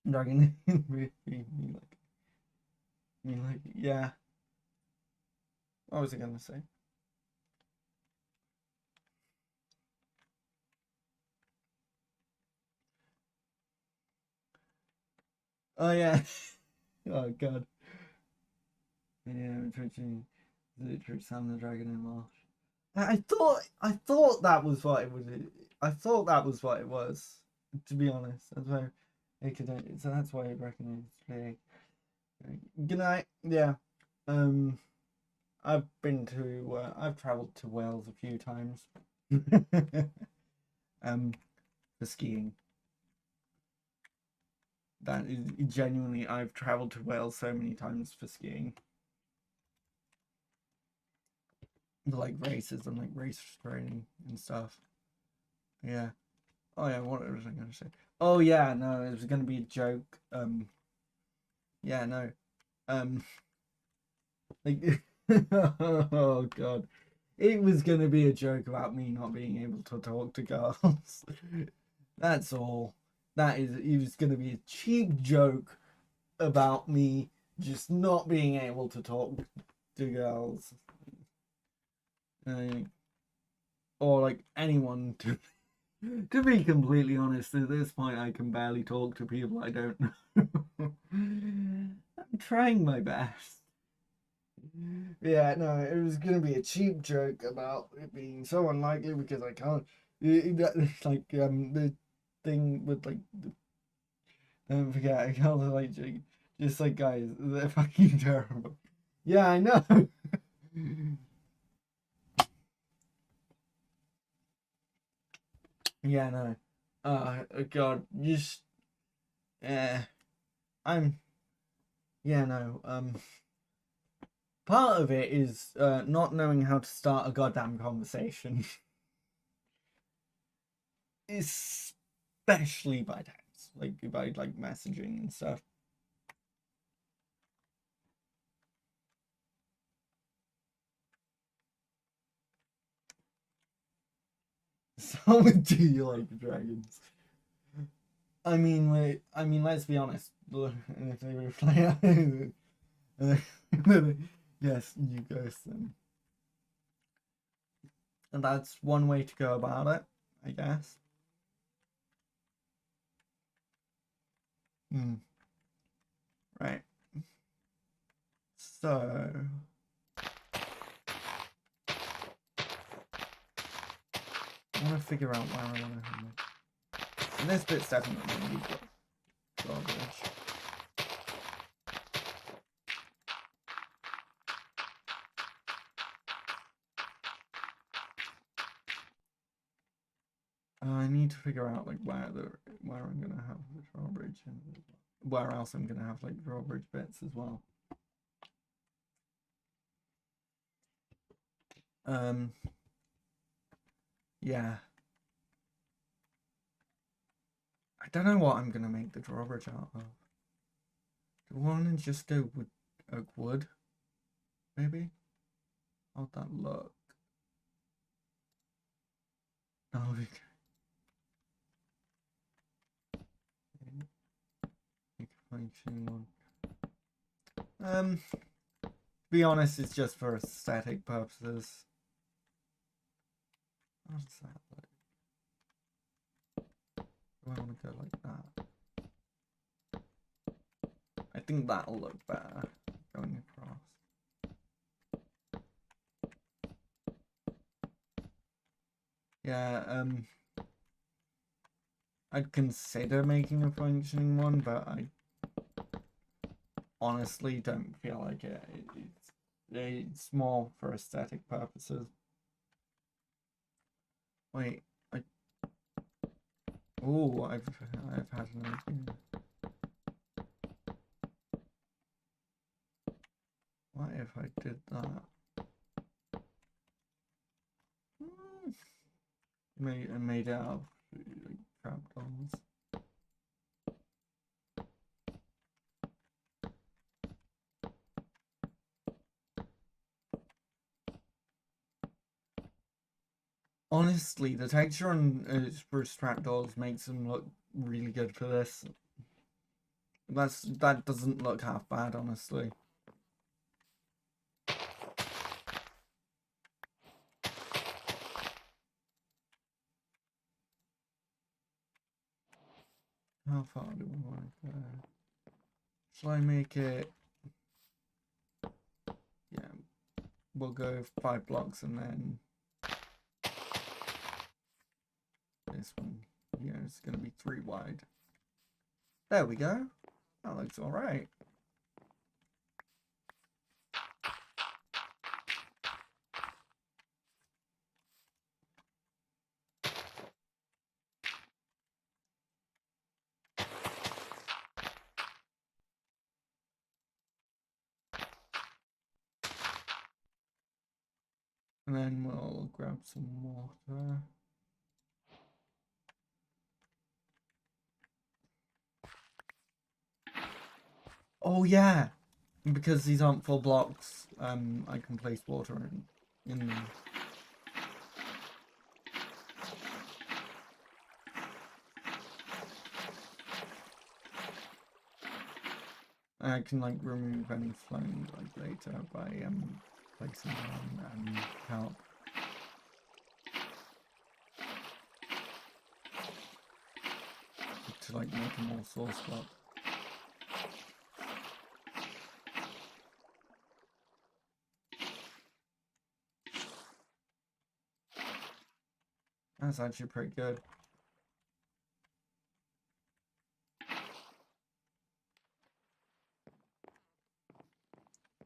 Dragon. Yeah. What was I gonna say? Oh yeah. Oh god. Yeah, the true Sam the Dragon in Marsh. I thought that was what it was. I thought that was what it was. To be honest, that's why so that's why I recognized it. Good night. Yeah. I've been to. I've travelled to Wales a few times. For skiing. That is genuinely. I've travelled to Wales so many times for skiing. Like races and like race training and stuff. Yeah. Oh yeah, what was I gonna say? Oh yeah, no, it was gonna be a joke. Yeah, no. Like oh god. It was gonna be a joke about me not being able to talk to girls. That's all. It was gonna be a cheap joke about me just not being able to talk to girls. Or like anyone to be completely honest, at this point I can barely talk to people I don't know. I'm trying my best. Yeah, no, it was gonna be a cheap joke about it being so unlikely because I can't. Like the thing with like don't forget I can't like just like guys they're fucking terrible. Yeah, I know. Yeah, no. God, just yeah. I'm yeah, no. Part of it is not knowing how to start a goddamn conversation, especially by text, like by like messaging and stuff. So, do you like dragons? I mean, wait. I mean, let's be honest. If they reply, yes, you ghost them, and that's one way to go about it, I guess. Hmm. Right. So, I want to figure out where I want to have my. And this bit's definitely going to be garbage. I need to figure out like where I'm gonna have the drawbridge and where else I'm gonna have like drawbridge bits as well. Yeah. I don't know what I'm gonna make the drawbridge out of. Do I want to just go with oak wood? Maybe? How'd that look? Oh, okay. You can find one. be honest, it's just for aesthetic purposes. How does that look? Do I want to go like that? I think that'll look better going across. Yeah, I'd consider making a functioning one, but I honestly don't feel like it. It's more for aesthetic purposes. Wait, oh, I've had an idea. What if I did that? Made out of like trapdoors. Honestly, the texture on spruce trapdoors makes them look really good for this. That doesn't look half bad, honestly. How far do we want to go? Shall I make it? Yeah, we'll go 5 blocks and then this one. Yeah, it's gonna be 3 wide. There we go. That looks all right. And then we'll grab some water. Oh yeah, because these aren't full blocks, I can place water in them. I can like remove any flowing like later by placing them and help. To like make a more source block. That's actually pretty good.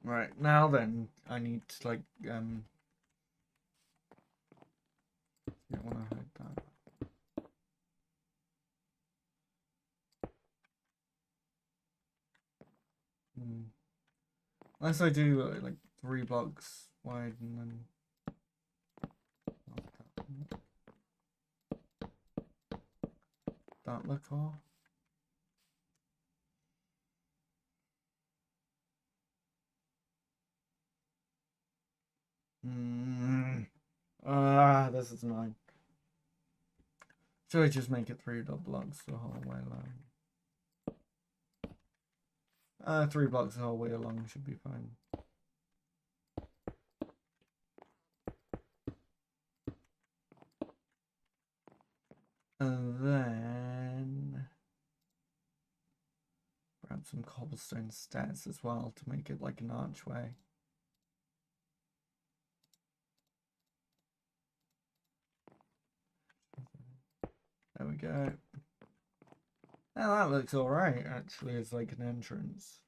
Right, now then, I need to like, I want to hide that. Unless I do like 3 blocks wide and then... that look off. This is annoying. Should I just make it 3 blocks the whole way along? 3 blocks the whole way along should be fine. And then grab some cobblestone stairs as well to make it like an archway. There we go. Now that looks alright, actually, as like an entrance.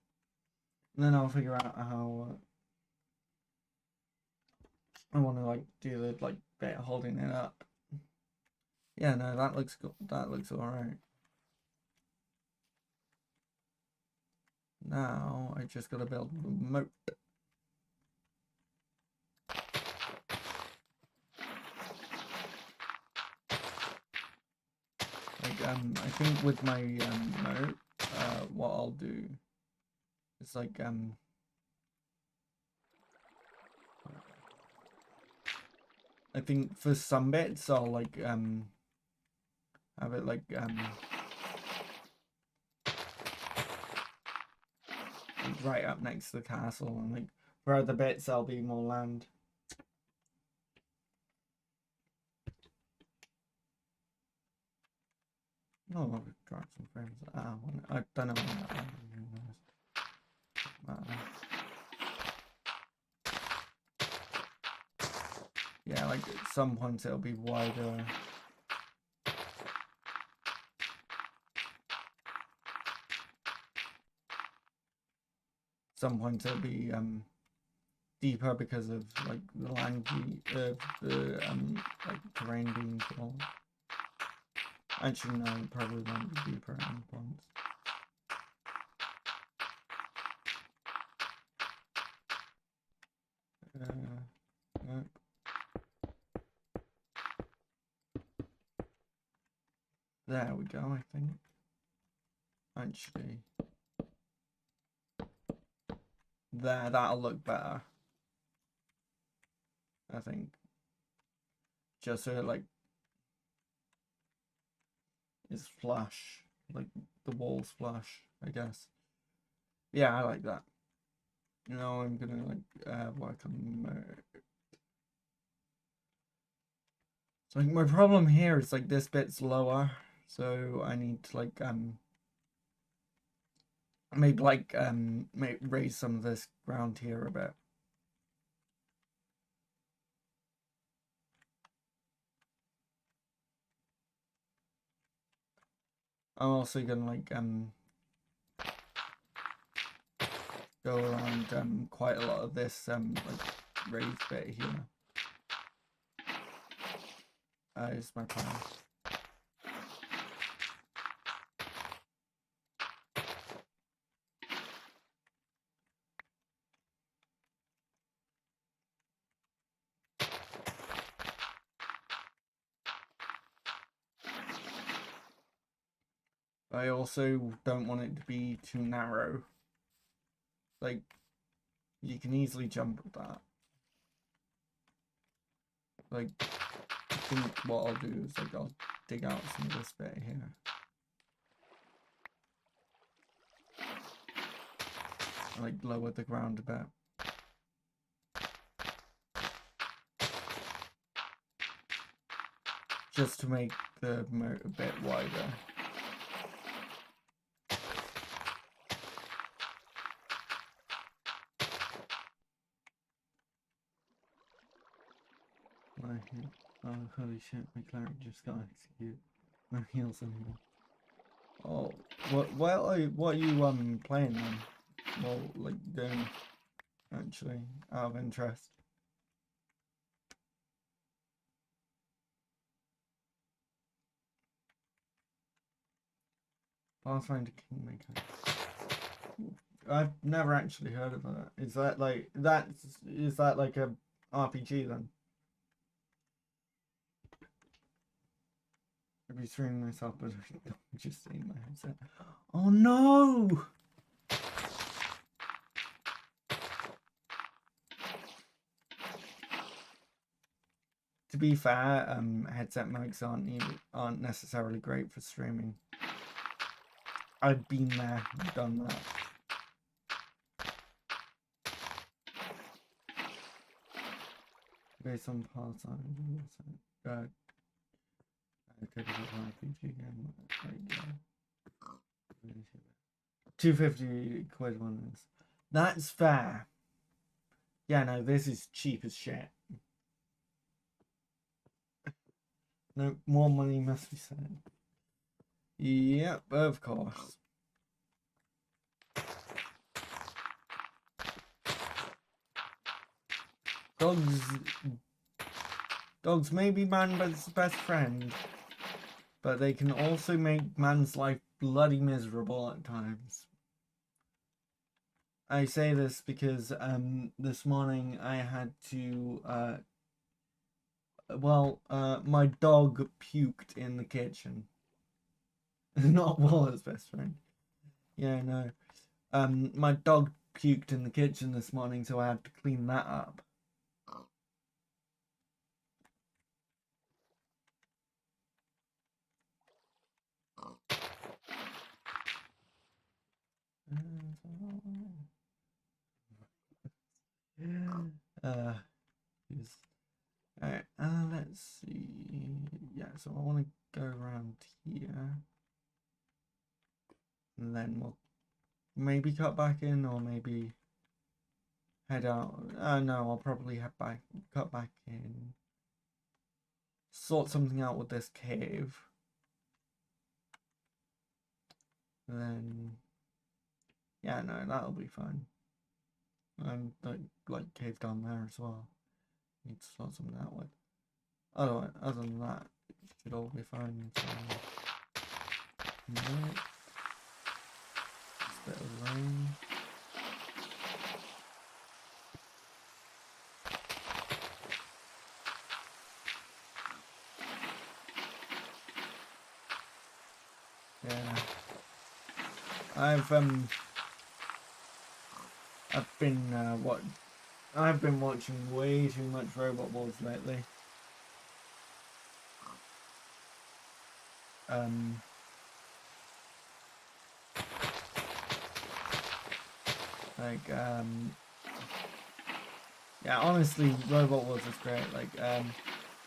And then I'll figure out how I want to like do the like bit holding it up. Yeah, no, that looks good. That looks alright. Now I just gotta build a moat. Like I think with my moat, what I'll do is like I think for some bits I'll like have it like right up next to the castle, and like For other bits, there'll be more land. Oh, I'll drag some frames. I don't know when that yeah, like at some points it'll be wider. Some points it'll be deeper because of like the land the like terrain being small. Actually no, it probably won't be deeper at any points. Nope. There we go, I think. Actually. There, that'll look better. I think. Just so it like is flush. Like the walls flush, I guess. Yeah, I like that. Now I'm gonna like work on so like my problem here is like this bit's lower, so I need to like maybe like raise some of this ground here a bit. I'm also gonna like go around quite a lot of this like raised bit here. Is my plan. I also don't want it to be too narrow. Like, you can easily jump at that. Like, I think what I'll do is like I'll dig out some of this bit here. And, like lower the ground a bit. Just to make the moat a bit wider. Oh, holy shit, my cleric just got executed. No heals anymore. Oh, what are you playing then? Well, like doing actually out of interest. Pathfinder Kingmaker. I've never actually heard of that. Is that like is that like a RPG then? I'd be streaming myself, but I'm just seeing my headset. Oh no! To be fair, headset mics aren't necessarily great for streaming. I've been there, done that. Based on parts on RPG game. Like, 250 quid one is. That's fair. Yeah, no, this is cheap as shit. No, more money must be spent. Yep, of course. Dogs may be man's best friend, but they can also make man's life bloody miserable at times. I say this because this morning I had to my dog puked in the kitchen. Not Waller's best friend. Yeah, no. My dog puked in the kitchen this morning, so I had to clean that up. Uh, Alright, let's see. Yeah, so I want to go around here. And then we'll maybe cut back in, or maybe head out. No, I'll probably cut back in. Sort something out with this cave. And then, yeah, no, that'll be fine. And like cave down there as well. Need to sort something out with. Other than that, it should all be fine. So, yeah. Just a bit of rain. Yeah. I've been watching way too much Robot Wars lately. Yeah, honestly, Robot Wars is great.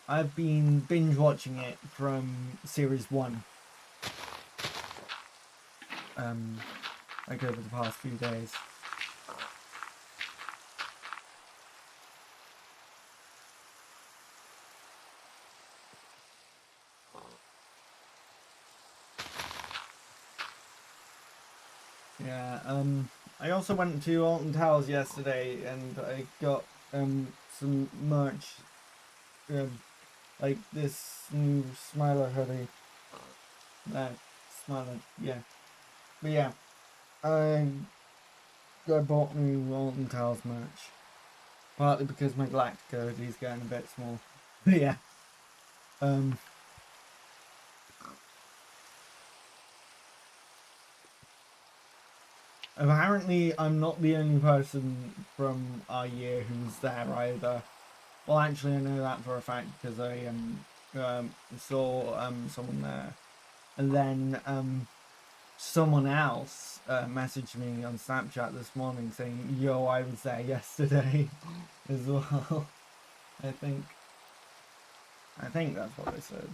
I've been binge watching it from series 1. Like over the past few days. Yeah, I also went to Alton Towers yesterday and I got some merch, like this new Smiler hoodie. Smiler, yeah. But yeah, I bought new Alton Towers merch. Partly because my Galactica hoodie's getting a bit small. But yeah. Apparently, I'm not the only person from our year who's there either. Well, actually, I know that for a fact because I saw someone there, and then someone else messaged me on Snapchat this morning saying, "Yo, I was there yesterday," as well. I think that's what they said.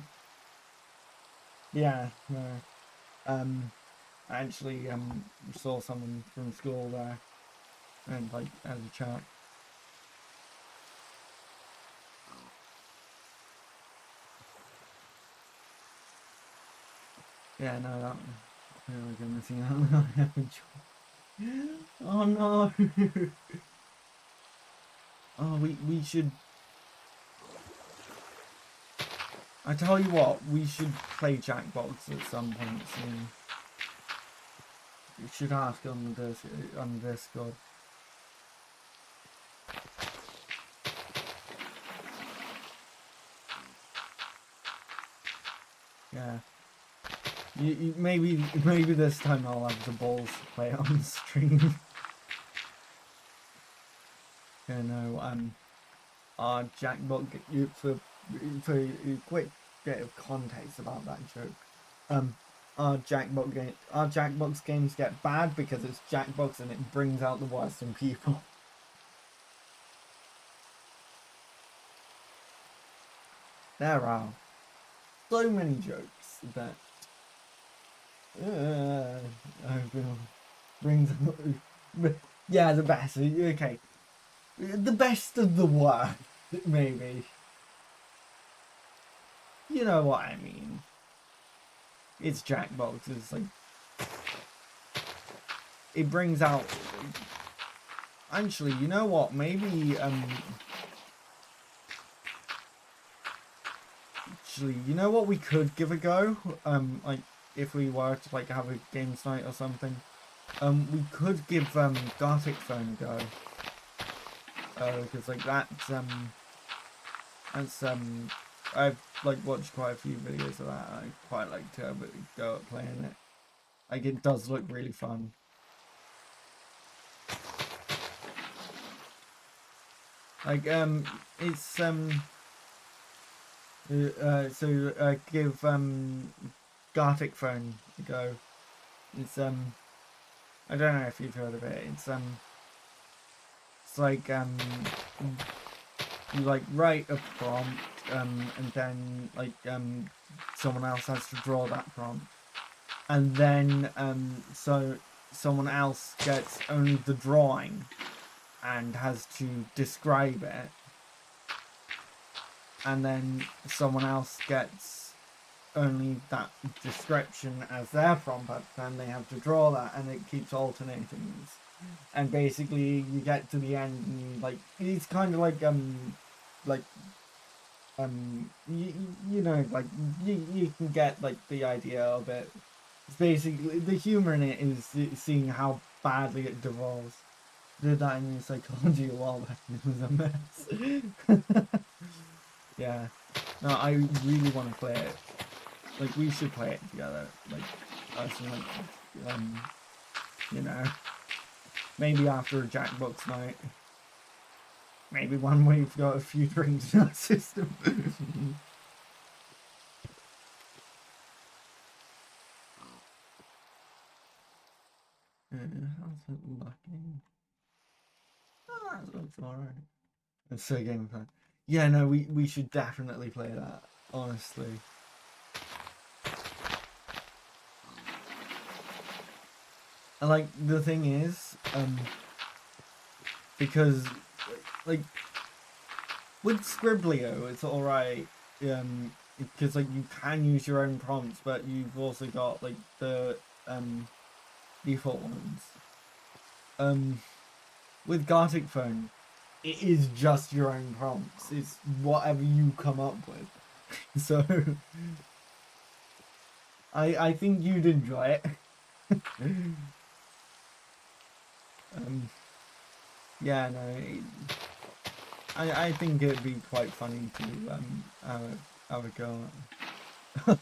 Yeah. No. I actually saw someone from school there, and like as a chat. Yeah, no, that really good missing out. I have enjoyed. Oh no! Oh, we should. I tell you what, we should play Jackbox at some point soon. You should ask on the Discord. Yeah. Maybe this time I'll have the balls to play on the stream. Yeah, no, our Jackbox for a quick bit of context about that joke. Our Jackbox games get bad because it's Jackbox and it brings out the worst in people. There are so many jokes that brings yeah, the best. Okay, the best of the worst, maybe. You know what I mean. It's Jackbox. It's like it brings out. Actually, you know what? Maybe Actually, you know what we could give a go? Like if we were to like have a games night or something, we could give Gartic Phone a go. Because like that's I've like watched quite a few videos of that. I quite like to have a go at playing it. Like it does look really fun. Like it's give Gartic Phone a go. It's I don't know if you've heard of it. It's it's like you like write a prompt, and then like someone else has to draw that prompt, and then so someone else gets only the drawing and has to describe it, and then someone else gets only that description as their prompt, and they have to draw that, and it keeps alternating. And basically you get to the end and you like, it's kind of like like you know, like you can get like the idea of it. It's basically, the humor in it is seeing how badly it devolves. Did that in psychology a while back and it was a mess. Yeah, no, I really want to play it. Like, we should play it together, like us and like you know, maybe after a Jackbox night. Maybe when we've got a few drinks in our system. How's it looking? Oh, that looks alright. It's a game plan. Yeah, no, we should definitely play that, honestly. And like, the thing is, because like with Scriblio it's alright, because like you can use your own prompts, but you've also got like the default ones. With Gartic Phone, it is just your own prompts. It's whatever you come up with. So I think you'd enjoy it. Yeah, no, I think it'd be quite funny to have a go at.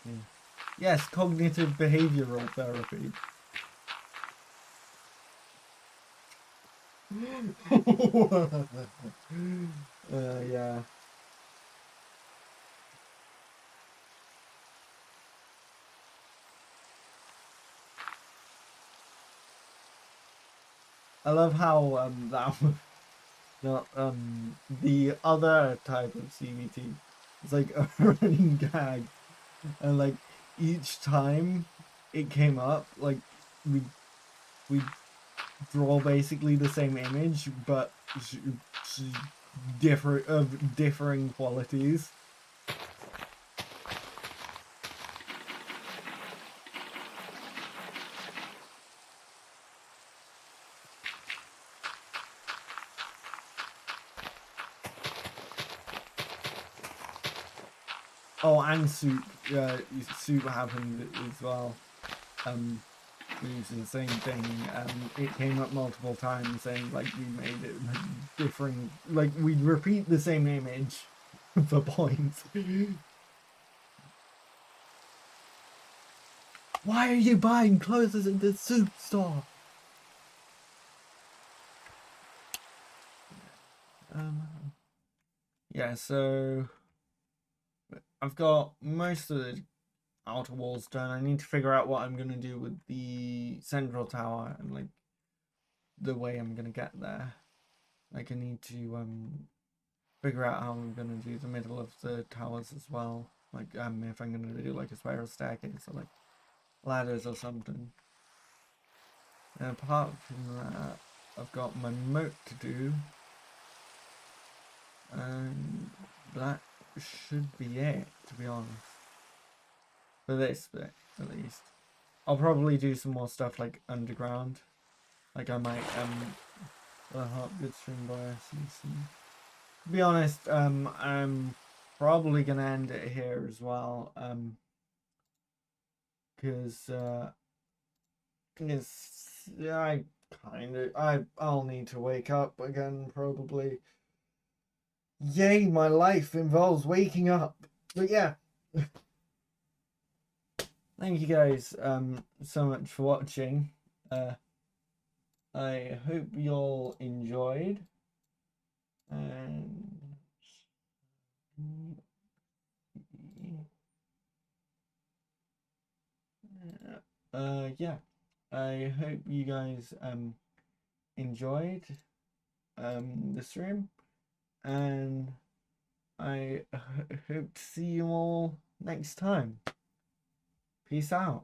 Yeah. Yes, cognitive behavioral therapy. Yeah. I love how that was not the other type of CBT. It's like a running gag, and like each time it came up, like we draw basically the same image, but differing qualities. Oh, and Soup happened as well. Using the same thing. It came up multiple times saying like we made it like differing, like we'd repeat the same image for points. Why are you buying clothes at the Soup store? Yeah, so I've got most of the outer walls done. I need to figure out what I'm gonna do with the central tower and like the way I'm gonna get there. Like, I need to figure out how I'm gonna do the middle of the towers as well. Like, if I'm gonna do like a spiral staircase or like ladders or something. And apart from that, I've got my moat to do, and that should be it, to be honest. For this bit, at least. I'll probably do some more stuff like underground. Like, I might the Heart Good Stream by SCC. To be honest, I'm probably gonna end it here as well. Because it's, yeah, I'll need to wake up again probably. Yay, my life involves waking up. But yeah. Thank you guys so much for watching. I hope you all enjoyed. And yeah. I hope you guys enjoyed the stream, and I hope to see you all next time. Peace out.